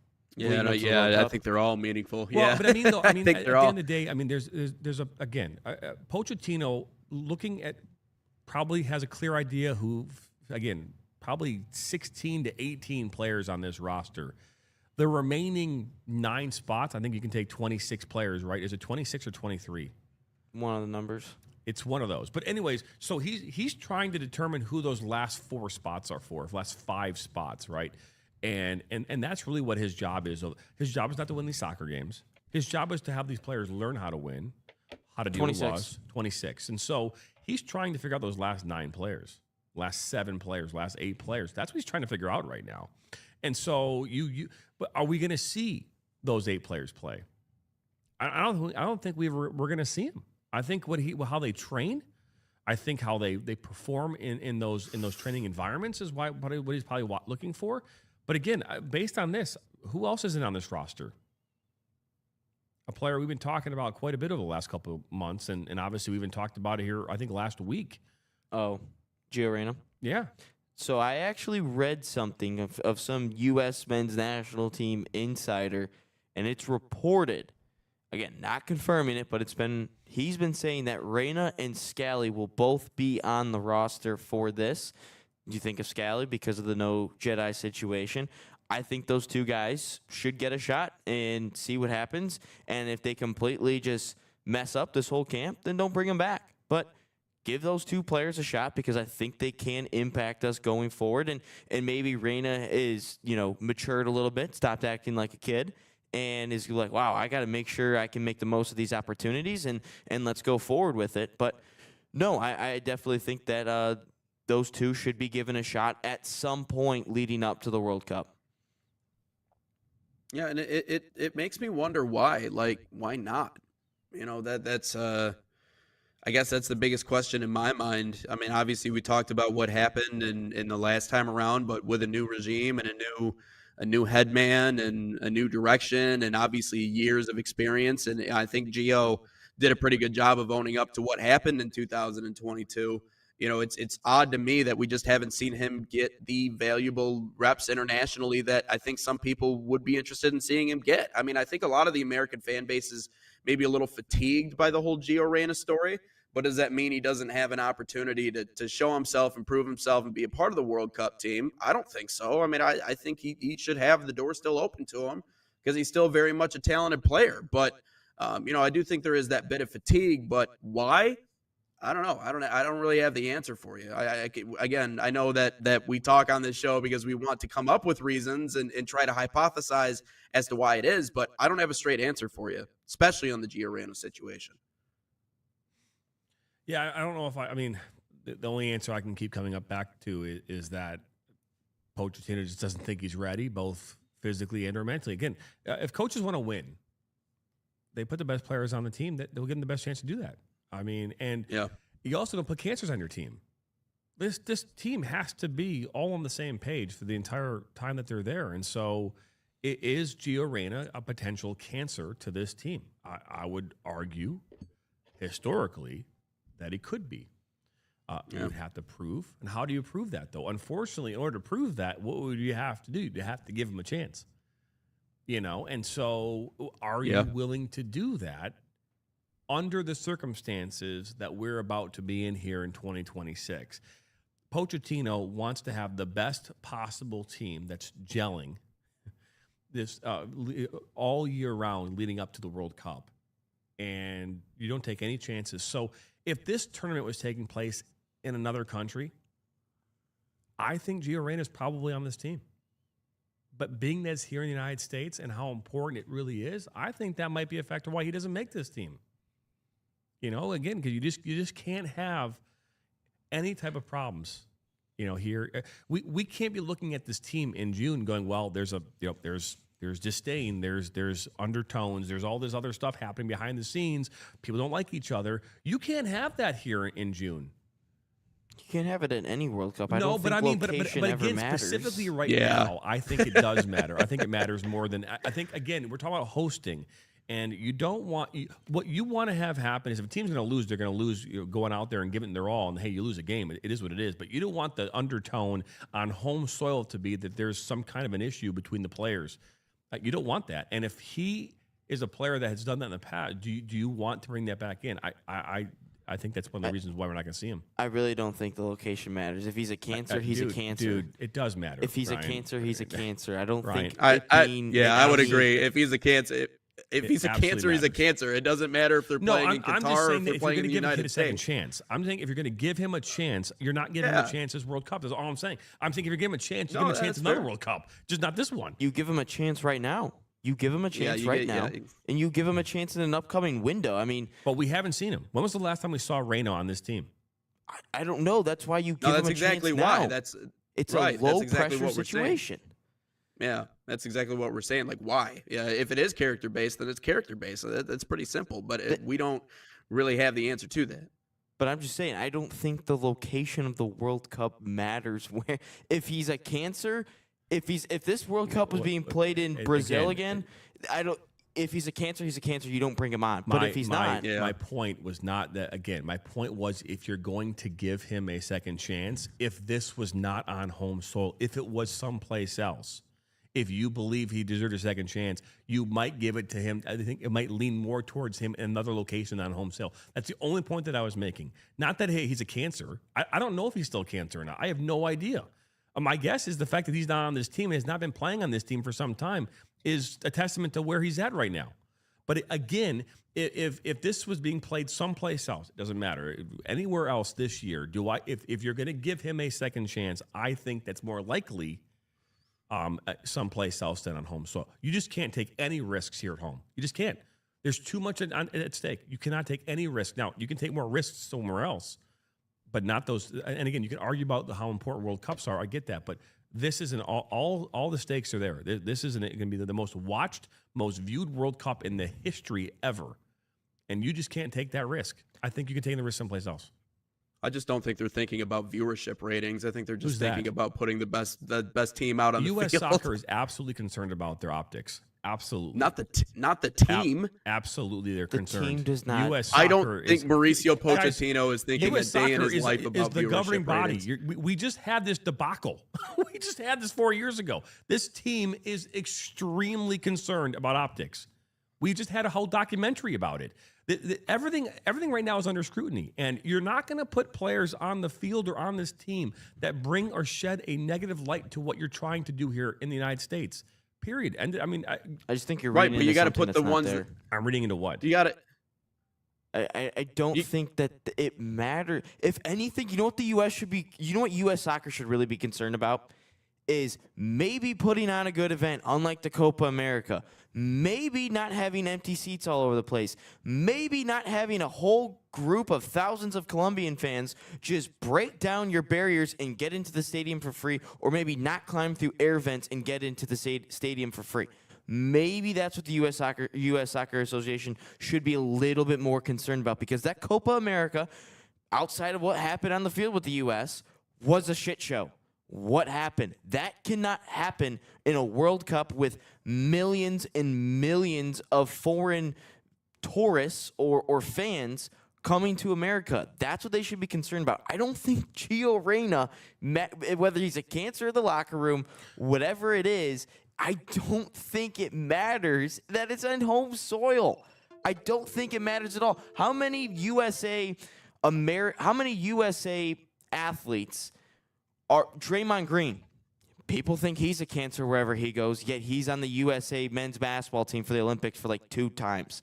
I think they're all meaningful. Well, but I mean, at the end all. of the day, there's Pochettino looking at probably has a clear idea who, again, probably 16 to 18 players on this roster. The remaining 9 spots, I think you can take 26 players, right? Is it 26 or 23? One of the numbers. It's one of those. But anyways, so he's trying to determine who those last 4 spots are for, last 5 spots, right? And that's really what his job is. His job is not to win these soccer games. His job is to have these players learn how to win, how to deal with loss. 26. And so he's trying to figure out those last 9 players, last 7 players, last 8 players. That's what he's trying to figure out right now. And so but are we going to see those 8 players play? I don't think we're going to see them. I think how they train, I think how they perform in those training environments is what he's probably looking for. But again, based on this, who else isn't on this roster? A player we've been talking about quite a bit over the last couple of months, and obviously we even talked about it here, I think, last week. Oh, Gio Reyna? Yeah. So I actually read something of some U.S. men's national team insider, and it's reported, again, not confirming it, but he's been saying that Reyna and Scally will both be on the roster for this. You think of Scally because of the no Jedi situation. I think those 2 guys should get a shot and see what happens. And if they completely just mess up this whole camp, then don't bring them back. But give those 2 players a shot because I think they can impact us going forward. And maybe Reyna is, matured a little bit, stopped acting like a kid, and is like, wow, I got to make sure I can make the most of these opportunities and let's go forward with it. But no, I definitely think that those 2 should be given a shot at some point leading up to the World Cup. Yeah, and it makes me wonder why. Like, why not? That's I guess that's the biggest question in my mind. I mean, obviously we talked about what happened in the last time around, but with a new regime and a new head man and a new direction and obviously years of experience. And I think Gio did a pretty good job of owning up to what happened in 2022. It's odd to me that we just haven't seen him get the valuable reps internationally that I think some people would be interested in seeing him get. I mean, I think a lot of the American fan base is maybe a little fatigued by the whole Gio Reyna story, but does that mean he doesn't have an opportunity to show himself and prove himself and be a part of the World Cup team? I don't think so. I mean, I think he should have the door still open to him because he's still very much a talented player. But, I do think there is that bit of fatigue, but why? I don't know. I don't really have the answer for you. Again, I know that we talk on this show because we want to come up with reasons and try to hypothesize as to why it is, but I don't have a straight answer for you, especially on the Gio Reyna situation. Yeah, I don't know if I mean, the only answer I can keep coming up back to is that Pochettino just doesn't think he's ready, both physically and mentally. Again, if coaches want to win, they put the best players on the team, they'll give them the best chance to do that. I mean, and you also don't put cancers on your team. This team has to be all on the same page for the entire time that they're there. And so is Gio Reyna a potential cancer to this team? I would argue historically that he could be. You would have to prove. And how do you prove that, though? Unfortunately, in order to prove that, what would you have to do? You have to give him a chance. And so are you willing to do that under the circumstances that we're about to be in here in 2026? Pochettino wants to have the best possible team that's gelling this all year round leading up to the World Cup. And you don't take any chances. So if this tournament was taking place in another country, I think Gio Reyna is probably on this team. But being that it's here in the United States and how important it really is, I think that might be a factor why he doesn't make this team. Again, because you just can't have any type of problems, here. We can't be looking at this team in June going, well, there's disdain, there's undertones, there's all this other stuff happening behind the scenes. People don't like each other. You can't have that here in June. You can't have it at any World Cup. But again, specifically now, I think it does matter. I think it matters more than I think. Again, we're talking about hosting. And you don't want what you want to have happen is if a team's going to lose, they're going to lose going out there and giving their all. And hey, you lose a game, it is what it is. But you don't want the undertone on home soil to be that there's some kind of an issue between the players. You don't want that. And if he is a player that has done that in the past, do you want to bring that back in? I think that's one of the reasons why we're not going to see him. I really don't think the location matters. If he's a cancer, he's a cancer. Dude, it does matter. If he's Ryan. a cancer, he's a cancer. I don't Ryan. think. I would agree. If he's a cancer, if It he's a absolutely cancer, he's a matters. cancer. It doesn't matter if they're No, playing in I'm just Qatar or saying if that they're if you're playing going in to the give a kid United a second States. chance, I'm saying if you're going to give him a chance, you're not giving him Yeah. a chance this World Cup. That's all I'm saying. I'm saying if you're giving him a chance, you No, give him a chance that's another fair. World Cup, just not this one. You give him a chance right now. You give him a chance now, and you give him a chance in an upcoming window. I mean, But we haven't seen him. When was the last time we saw Reyna on this team? I don't know. That's why you give No, him that's a exactly chance why. now. That's It's right. a low That's exactly pressure what we're saying. situation. Yeah, that's exactly what we're saying. Like, why? Yeah, if it is character based, then it's character based. That's pretty simple. But we don't really have the answer to that. But I'm just saying, I don't think the location of the World Cup matters. Where if he's a cancer, if this World Cup was being played in Brazil again, I don't. If he's a cancer, he's a cancer. You don't bring him on. But if he's not, my point was not that. Again, my point was if you're going to give him a second chance, if this was not on home soil, if it was someplace else, if you believe he deserved a second chance, you might give it to him. I think it might lean more towards him in another location on home soil. That's the only point that I was making. Not that, hey, he's a cancer. I don't know if he's still cancer or not. I have no idea. My guess is the fact that he's not on this team and has not been playing on this team for some time is a testament to where he's at right now. But again, if this was being played someplace else, it doesn't matter. Anywhere else this year, if you're going to give him a second chance, I think that's more likely someplace else than on home soil. You just can't take any risks here at home. You just can't. There's too much at stake. You cannot take any risk. Now, you can take more risks somewhere else, but not those. And again, you can argue about how important World Cups are. I get that, but this isn't all the stakes are there. This isn't going to be the most watched, most viewed World Cup in the history ever, and you just can't take that risk. I think you can take the risk someplace else. I just don't think they're thinking about viewership ratings. I think they're just Who's thinking that? about putting the best team out on the U.S. field. soccer is absolutely concerned about their optics. Absolutely. Not the team. Absolutely, they're The concerned. team does not- U.S. I soccer don't think is, Mauricio Guys, Pochettino is thinking a U.S. day in soccer his life is about the governing viewership body. ratings. We just had this debacle. We just had this 4 years ago. This team is extremely concerned about optics. We just had a whole documentary about it. Everything right now is under scrutiny, and you're not going to put players on the field or on this team that bring or shed a negative light to what you're trying to do here in the United States. Period. And I mean, I just think you're Right, reading but you got to put the ones that I'm reading into what? you got to. I don't think that it matters. If anything, you know what the U.S. should be. You know what U.S. soccer should really be concerned about is maybe putting on a good event, unlike the Copa America. Maybe not having empty seats all over the place. Maybe not having a whole group of thousands of Colombian fans just break down your barriers and get into the stadium for free, or maybe not climb through air vents and get into the stadium for free. Maybe that's what the U.S. Soccer Association should be a little bit more concerned about, because that Copa America, outside of what happened on the field with the U.S., was a shit show. What happened? That cannot happen in a World Cup with millions and millions of foreign tourists or fans coming to America. That's what they should be concerned about. I don't think Gio Reyna, whether he's a cancer in the locker room, whatever it is, I don't think it matters that it's on home soil. I don't think it matters at all. How many USA athletes are Draymond Green? People think he's a cancer wherever he goes, yet he's on the USA men's basketball team for the Olympics for like 2 times.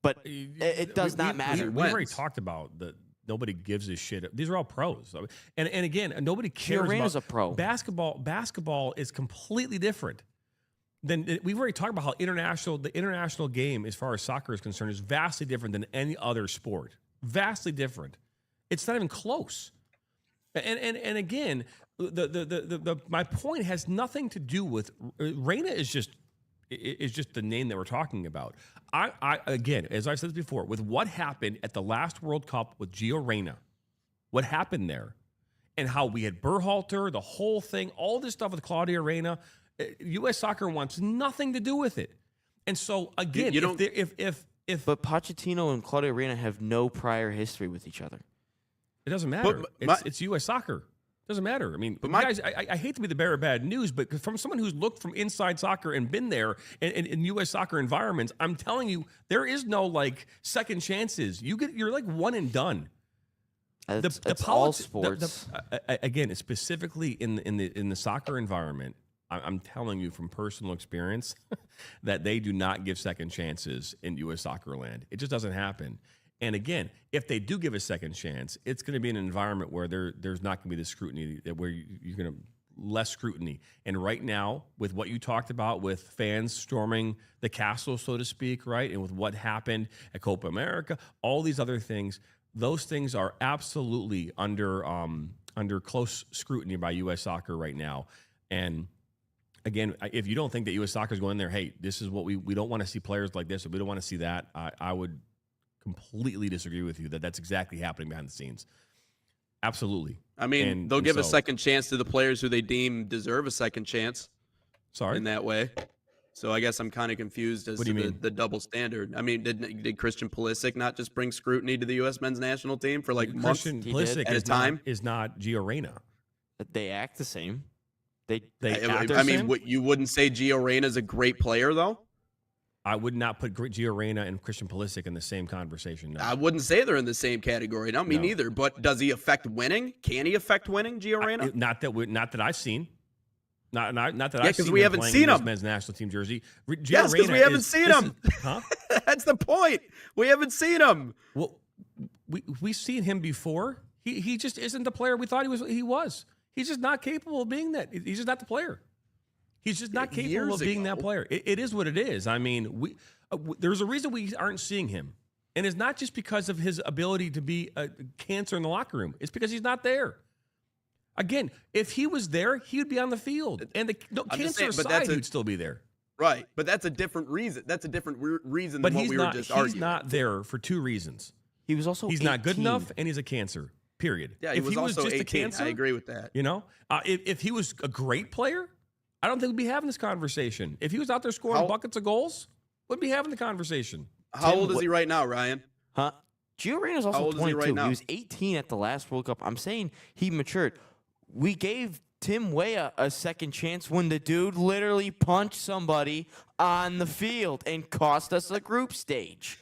But it does not matter. We already talked about that. Nobody gives a shit. These are all pros, and again, nobody cares. Reyna's about a pro. Basketball is completely different. Then we've already talked about how the international game, as far as soccer is concerned, is vastly different than any other sport. Vastly different. It's not even close. And again, my point has nothing to do with Reyna. Is just the name that we're talking about. I again, as I said before, with what happened at the last World Cup with Gio Reyna, what happened there, and how we had Berhalter, the whole thing, all this stuff with Claudio Reyna, U.S. Soccer wants nothing to do with it. And so again, but Pochettino and Claudio Reyna have no prior history with each other. It doesn't matter. It's U.S. soccer. It doesn't matter. I mean, guys, I hate to be the bearer of bad news, but from someone who's looked from inside soccer and been there in U.S. soccer environments, I'm telling you, there is no like second chances. You're like one and done. It's all sports. Again, specifically in the soccer environment, I'm telling you from personal experience that they do not give second chances in U.S. soccer land. It just doesn't happen. And again, if they do give a second chance, it's going to be an environment where there's not going to be the scrutiny, where you're going to less scrutiny. And right now, with what you talked about, with fans storming the castle, so to speak, right, and with what happened at Copa America, all these other things, those things are absolutely under close scrutiny by U.S. soccer right now. And again, if you don't think that U.S. soccer is going there, hey, this is what we don't want to see players like this, or we don't want to see that, I would completely disagree with you that that's exactly happening behind the scenes. Absolutely. I mean, they'll give a second chance to the players who they deem deserve a second chance. Sorry? In that way. So I guess I'm kind of confused as to the double standard. I mean, did Christian Pulisic not just bring scrutiny to the U.S. men's national team for like months Christian Pulisic at a time? Is not Gio Reyna. They act the same. You wouldn't say Gio Reyna is a great player, though? I would not put Gio Reyna and Christian Pulisic in the same conversation. No. I wouldn't say they're in the same category. No, me neither. But does he affect winning? Can he affect winning, Gio Reyna? Not that I've seen. Not that I've seen. Because we haven't seen him. Men's national team jersey. Yes, because we haven't seen him. Huh? That's the point. We haven't seen him. Well, we've seen him before. He just isn't the player we thought he was. He's just not capable of being that. He's just not the player. He's just not capable of being that player. It is what it is. I mean, there's a reason we aren't seeing him. And it's not just because of his ability to be a cancer in the locker room. It's because he's not there. Again, if he was there, he would be on the field. And cancer aside, he'd still be there. Right. But that's a different reason. That's a different reason than what we were just arguing. He's not there for two reasons. He was also 18. Not good enough, and he's a cancer. Period. Yeah, if he was also just 18. A cancer, I agree with that. You know, if he was a great player, I don't think we'd be having this conversation. If he was out there scoring buckets of goals, we'd be having the conversation. How old is he right now, Ryan? Huh? Gio Reyna's also 22. He was 18 at the last World Cup. I'm saying he matured. We gave Tim Weah a second chance when the dude literally punched somebody on the field and cost us a group stage.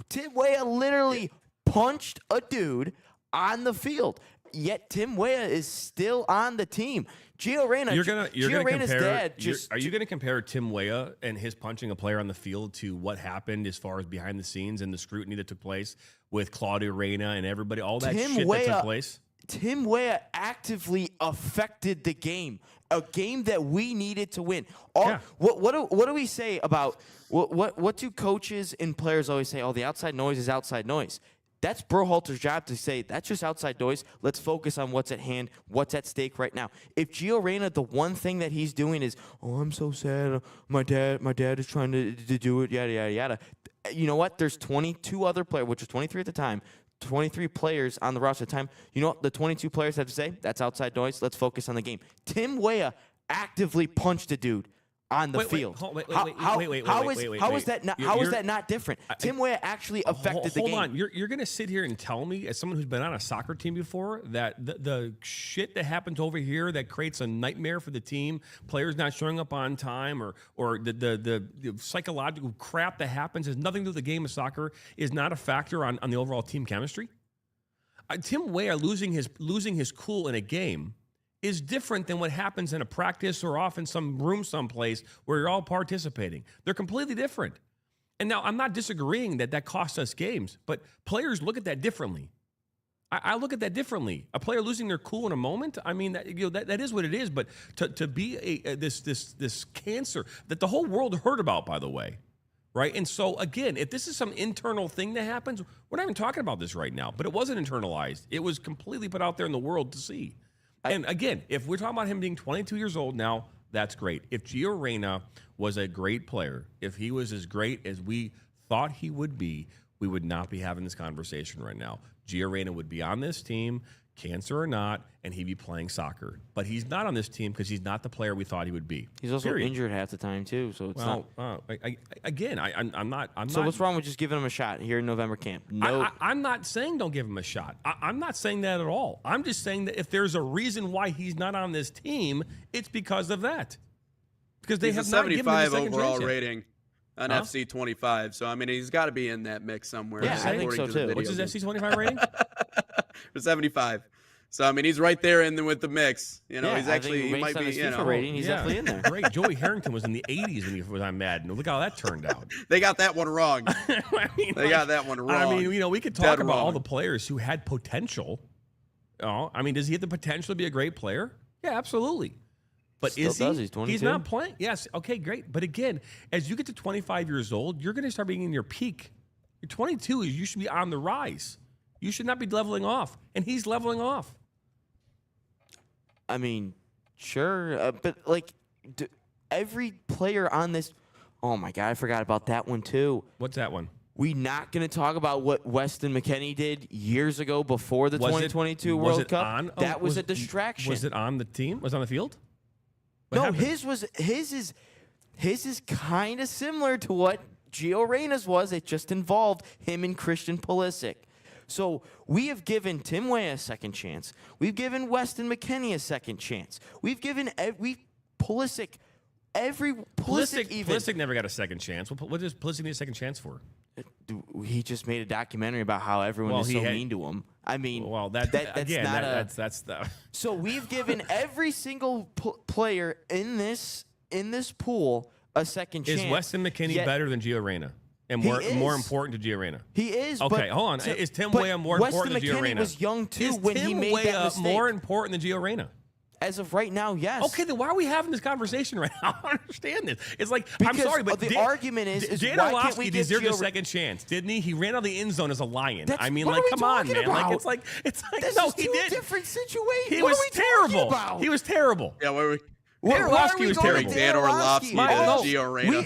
Tim Weah literally punched a dude on the field. Yet Tim Weah is still on the team. Gio Reyna, Gio Reyna's dad just... Are you going to compare Tim Weah and his punching a player on the field to what happened as far as behind the scenes and the scrutiny that took place with Claudio Reyna and everybody, all that shit that took place? Tim Weah actively affected the game, a game that we needed to win. What do we say about what do coaches and players always say? Oh, the outside noise is outside noise. That's Berhalter's job to say, that's just outside noise. Let's focus on what's at hand, what's at stake right now. If Gio Reyna, the one thing that he's doing is, oh, I'm so sad. My dad is trying to do it, yada, yada, yada. You know what? There's 22 other players, which was 23 at the time, 23 players on the roster at the time. You know what the 22 players have to say? That's outside noise. Let's focus on the game. Tim Weah actively punched a dude on the field. How is that not different? Tim Weah actually affected the game. Hold on. You're going to sit here and tell me, as someone who's been on a soccer team before, that the shit that happens over here that creates a nightmare for the team, players not showing up on time, or the psychological crap that happens has nothing to do with the game of soccer, is not a factor on the overall team chemistry? Tim Weah losing his cool in a game is different than what happens in a practice or off in some room someplace where you're all participating. They're completely different. And now I'm not disagreeing that costs us games, but players look at that differently. I look at that differently. A player losing their cool in a moment, I mean, that is what it is. But to be this cancer that the whole world heard about, by the way, right? And so again, if this is some internal thing that happens, we're not even talking about this right now. But it wasn't internalized. It was completely put out there in the world to see. And again, if we're talking about him being 22 years old now, that's great. If Gio Reyna was a great player, if he was as great as we thought he would be, we would not be having this conversation right now. Gio Reyna would be on this team, cancer or not, and he'd be playing soccer. But he's not on this team because he's not the player we thought he would be. He's also injured half the time too, so it's not. I'm not. So what's wrong with just giving him a shot here in November camp? No, I'm not saying don't give him a shot. I'm not saying that at all. I'm just saying that if there's a reason why he's not on this team, it's because of that. Because they have not given him a second 75 overall chance rating on FC 25. So I mean, he's got to be in that mix somewhere. Yeah, I think so too. What's his FC 25 rating? for 75. So I mean, he's right there with the mix. You know, Yeah, he's I actually think he might based on be. his You FIFA know, rating, he's definitely in there. Great. Joey Harrington was in the 80s when he was on Madden. Look how that turned out. they got that one wrong. I mean, They got that one wrong. I mean, you know, we could talk Dead about all wrong. the players who had potential. Oh, I mean, does he have the potential to be a great player? Yeah, absolutely. But Still is he? does. He's 22. He's not playing. Yes. Okay, great. But again, as you get to 25 years old, you're going to start being in your peak. You're 22. You should be on the rise. You should not be leveling off. And he's leveling off. I mean, sure, but like every player on this. Oh my God, I forgot about that one too. What's that one? We not going to talk about what Weston McKennie did years ago before the 2022 was World it Cup. on? Oh, That was a distraction. Was it on the team? Was it on the field? What No, happened? his is kind of similar to what Gio Reyna's was. It just involved him and Christian Pulisic. So we have given Tim Weah a second chance. We've given Weston McKennie a second chance. We've given Pulisic even. Pulisic never got a second chance. What does Pulisic need a second chance for? He just made a documentary about how everyone Well, is he so had- mean to him. I mean, Well, that's again, not a. that's the. So we've given every single player in this pool a second chance. Is Weston McKennie Yet better than Gio Reyna? And He more is. important to Gio Reyna? He is. Okay, but, hold on. so- Is Tim but Weah more Weston important than Gio McKennie Reyna? was young too Is when Tim he made Weah that mistake. more important than Gio Reyna? As of right now, yes. Okay, then why are we having this conversation right now? I don't understand this. It's like, I'm Because sorry, but the argument is Dan why can't Orlovsky we give deserved a Gio- second chance, didn't he? He ran out of the end zone as a lion. That's- I mean, what like, are we come on, talking man. Like, about? it's like, This no, is he two did. different situations. He What was are we talking terrible. about? He was terrible. Yeah, what were Why Dan are Orlovsky we was going terrible. to Dan Orlovsky No, to no. Gio Reyna.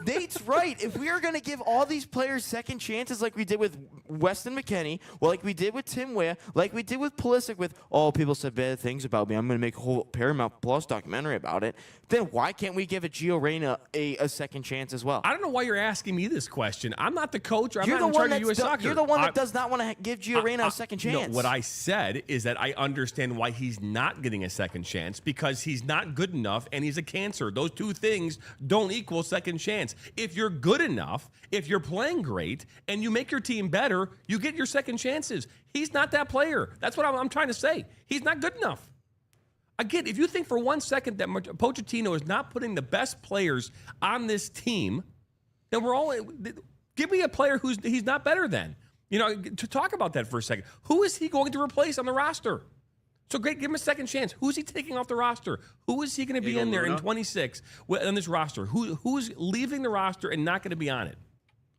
Nate's right. If we are going to give all these players second chances like we did with Weston McKennie, well, like we did with Tim Weah, like we did with Pulisic with, oh, people said bad things about me, I'm going to make a whole Paramount Plus documentary about it, then why can't we give a Gio Reyna a second chance as well? I don't know why you're asking me this question. I'm not the coach. Or I'm You're not the in one charge of that's U.S. Soccer. You're the one that does not want to give Gio Reyna a second chance. No, what I said is that I understand why he's not getting a second chance because he's not good enough and he's a cancer. Those two things don't equal second chance. If you're good enough, if you're playing great, and you make your team better, you get your second chances. He's not that player. That's what I'm trying to say. He's not good enough. Again, if you think for 1 second that Pochettino is not putting the best players on this team, then we're all give me a player he's not better than. You know, to talk about that for a second. Who is he going to replace on the roster? So great, give him a second chance. Who's he taking off the roster? Who is he going to be Diego in there in Luna? 26 on this roster? Who's leaving the roster and not going to be on it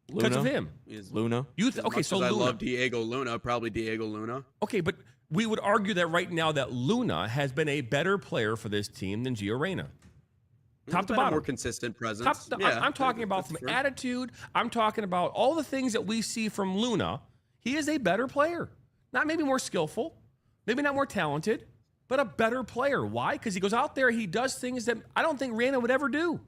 because of him? Luna. Okay, so I Luna. love Diego Luna, probably Diego Luna. Okay, but we would argue that right now that Luna has been a better player for this team than Gio Reyna. Top He's to been a bottom. more consistent presence. I'm talking about from attitude. I'm talking about all the things that we see from Luna. He is a better player. Not maybe more skillful, maybe not more talented, but a better player. Why? Because he goes out there, he does things that I don't think Reyna would ever do.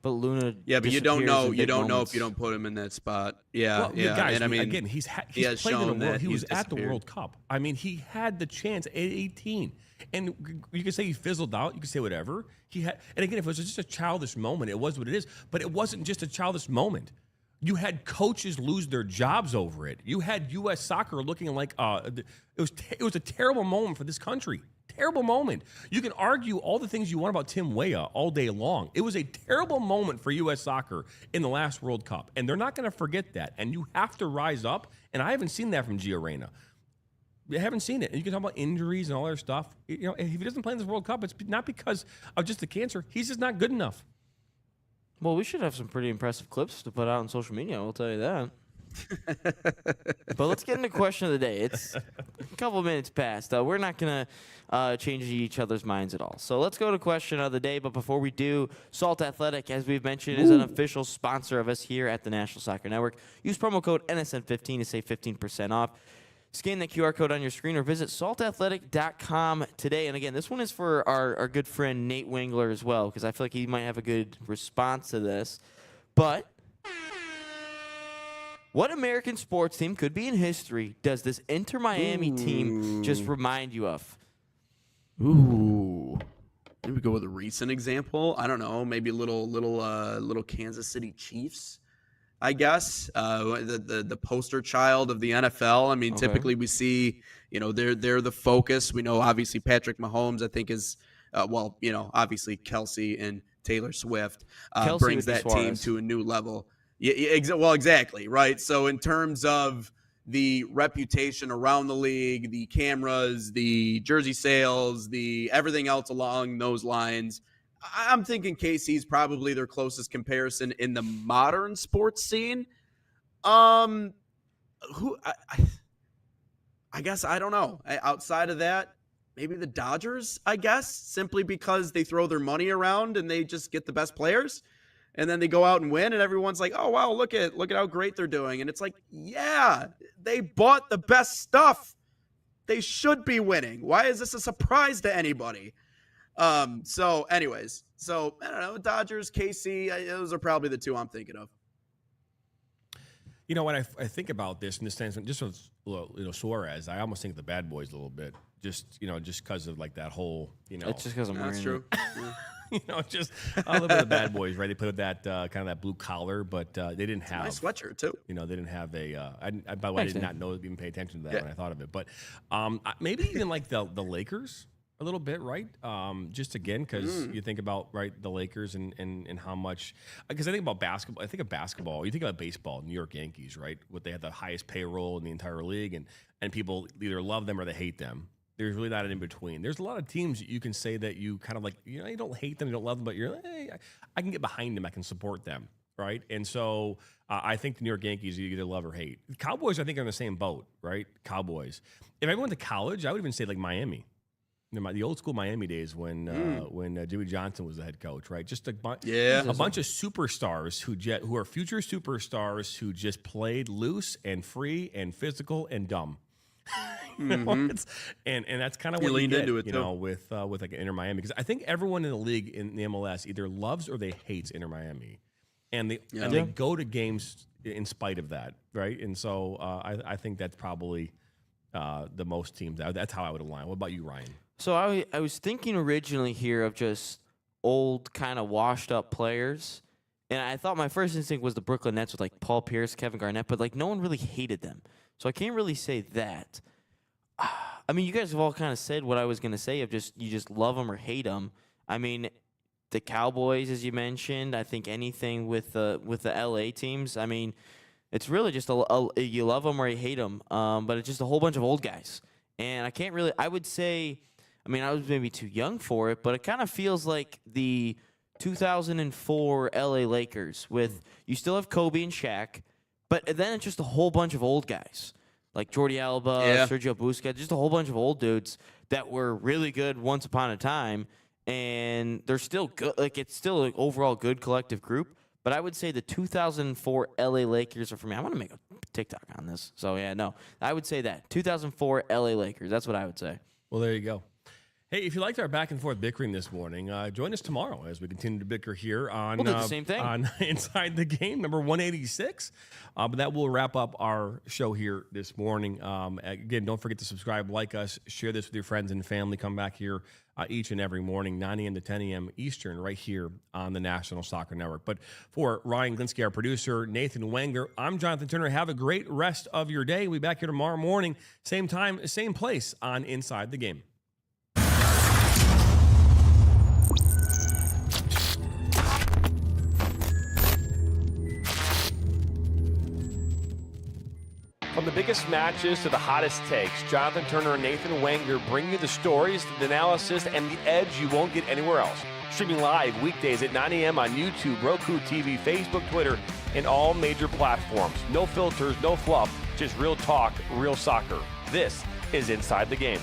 But Luna. Yeah, but you don't know. disappears in You big don't know moments. if you don't put him in that spot. Yeah, Well, yeah. guys, and I mean, again, he's has played in the shown world. that He was he's at the disappeared. World Cup. I mean, he had the chance at 18, and you could say he fizzled out. You could say whatever he had. And again, if it was just a childish moment, it was what it is. But it wasn't just a childish moment. You had coaches lose their jobs over it. You had U.S. Soccer looking like it was a terrible moment for this country. Terrible moment. You can argue all the things you want about Tim Weah all day long. It was a terrible moment for U.S. Soccer in the last World Cup, and they're not going to forget that. And you have to rise up. And I haven't seen that from Gio Reyna. I haven't seen it. And you can talk about injuries and all that stuff. You know, if he doesn't play in this World Cup, it's not because of just the cancer. He's just not good enough. Well, we should have some pretty impressive clips to put out on social media. I'll tell you that. But let's get into question of the day. It's a couple minutes past. We're not going to change each other's minds at all. So let's go to question of the day. But before we do, Salt Athletic, as we've mentioned, is an official sponsor of us here at the National Soccer Network. Use promo code NSN15 to save 15% off. Scan the QR code on your screen or visit saltathletic.com today. And again, this one is for our good friend Nate Wengler as well, because I feel like he might have a good response to this. But what American sports team could be in history does this Inter Miami team just remind you of? Ooh. Maybe go with a recent example. I don't know. Maybe little Kansas City Chiefs. I guess, the poster child of the NFL. I mean, typically we see, they're the focus. We know obviously Patrick Mahomes, I think is, obviously Kelsey and Taylor Swift brings that team to a new level. Well, exactly, right? So in terms of the reputation around the league, the cameras, the jersey sales, the everything else along those lines, I'm thinking KC's probably their closest comparison in the modern sports scene. I guess I don't know. Outside of that, maybe the Dodgers, I guess, simply because they throw their money around and they just get the best players. And then they go out and win, and everyone's like, "Oh wow, look at how great they're doing." And it's like, yeah, they bought the best stuff. They should be winning. Why is this a surprise to anybody? So I don't know. Dodgers, KC, those are probably the two I'm thinking of. When I think about this in the sense, just with Suarez, I almost think the bad boys a little bit, just because of like that whole, It's just because I'm That's true. Just a little bit of the bad boys, right? They put that kind of that blue collar, but they didn't have a nice sweatshirt too. They didn't have a. By the way, I did not know, even pay attention to that when I thought of it. But maybe even like the Lakers a little bit, right? Just again, because you think about the Lakers and how much. Because I think about basketball. I think of basketball. You think about baseball. New York Yankees, right? They have the highest payroll in the entire league, and people either love them or they hate them. There's really not an in-between. There's a lot of teams that you can say that you kind of like, you don't hate them, you don't love them, but you're like, hey, I can get behind them, I can support them, right? And so I think the New York Yankees, you either love or hate. The Cowboys, I think, are in the same boat, right? Cowboys. If I went to college, I would even say like Miami. The old school Miami days when Jimmy Johnson was the head coach, right? Just a bunch of superstars who are future superstars who just played loose and free and physical and dumb. And that's kind of what you get, into it with like an Inter Miami, because I think everyone in the league in the MLS either loves or they hates Inter Miami, and they go to games in spite of that, right? And so I think that's probably the most teams. That's how I would align. What about you, Ryan? So I was thinking originally here of just old kind of washed up players, and I thought my first instinct was the Brooklyn Nets with like Paul Pierce, Kevin Garnett, but like no one really hated them. So I can't really say that. I mean, you guys have all kind of said what I was going to say, of you just love them or hate them. I mean, the Cowboys, as you mentioned, I think anything with the LA teams, I mean, it's really just you love them or you hate them, but it's just a whole bunch of old guys. And I would say, I mean, I was maybe too young for it, but it kind of feels like the 2004 LA Lakers you still have Kobe and Shaq, but then it's just a whole bunch of old guys like Jordi Alba, Sergio Busquets, just a whole bunch of old dudes that were really good once upon a time, and they're still good. Like, it's still an overall good collective group. But I would say the 2004 LA Lakers are for me. I want to make a TikTok on this. So, yeah, no. I would say that. 2004 LA Lakers. That's what I would say. Well, there you go. Hey, if you liked our back and forth bickering this morning, join us tomorrow as we continue to bicker here on we'll do the same thing. On Inside the Game, number 186. But that will wrap up our show here this morning. Again, don't forget to subscribe, like us, share this with your friends and family. Come back here each and every morning, 9 a.m. to 10 a.m. Eastern, right here on the National Soccer Network. But for Ryan Glinsky, our producer, Nathan Wengler, I'm Jonathan Turner. Have a great rest of your day. We'll be back here tomorrow morning, same time, same place on Inside the Game. From the biggest matches to the hottest takes, Jonathan Turner and Nathan Wengler bring you the stories, the analysis, and the edge you won't get anywhere else. Streaming live weekdays at 9 a.m. on YouTube, Roku TV, Facebook, Twitter, and all major platforms. No filters, no fluff, just real talk, real soccer. This is Inside the Game.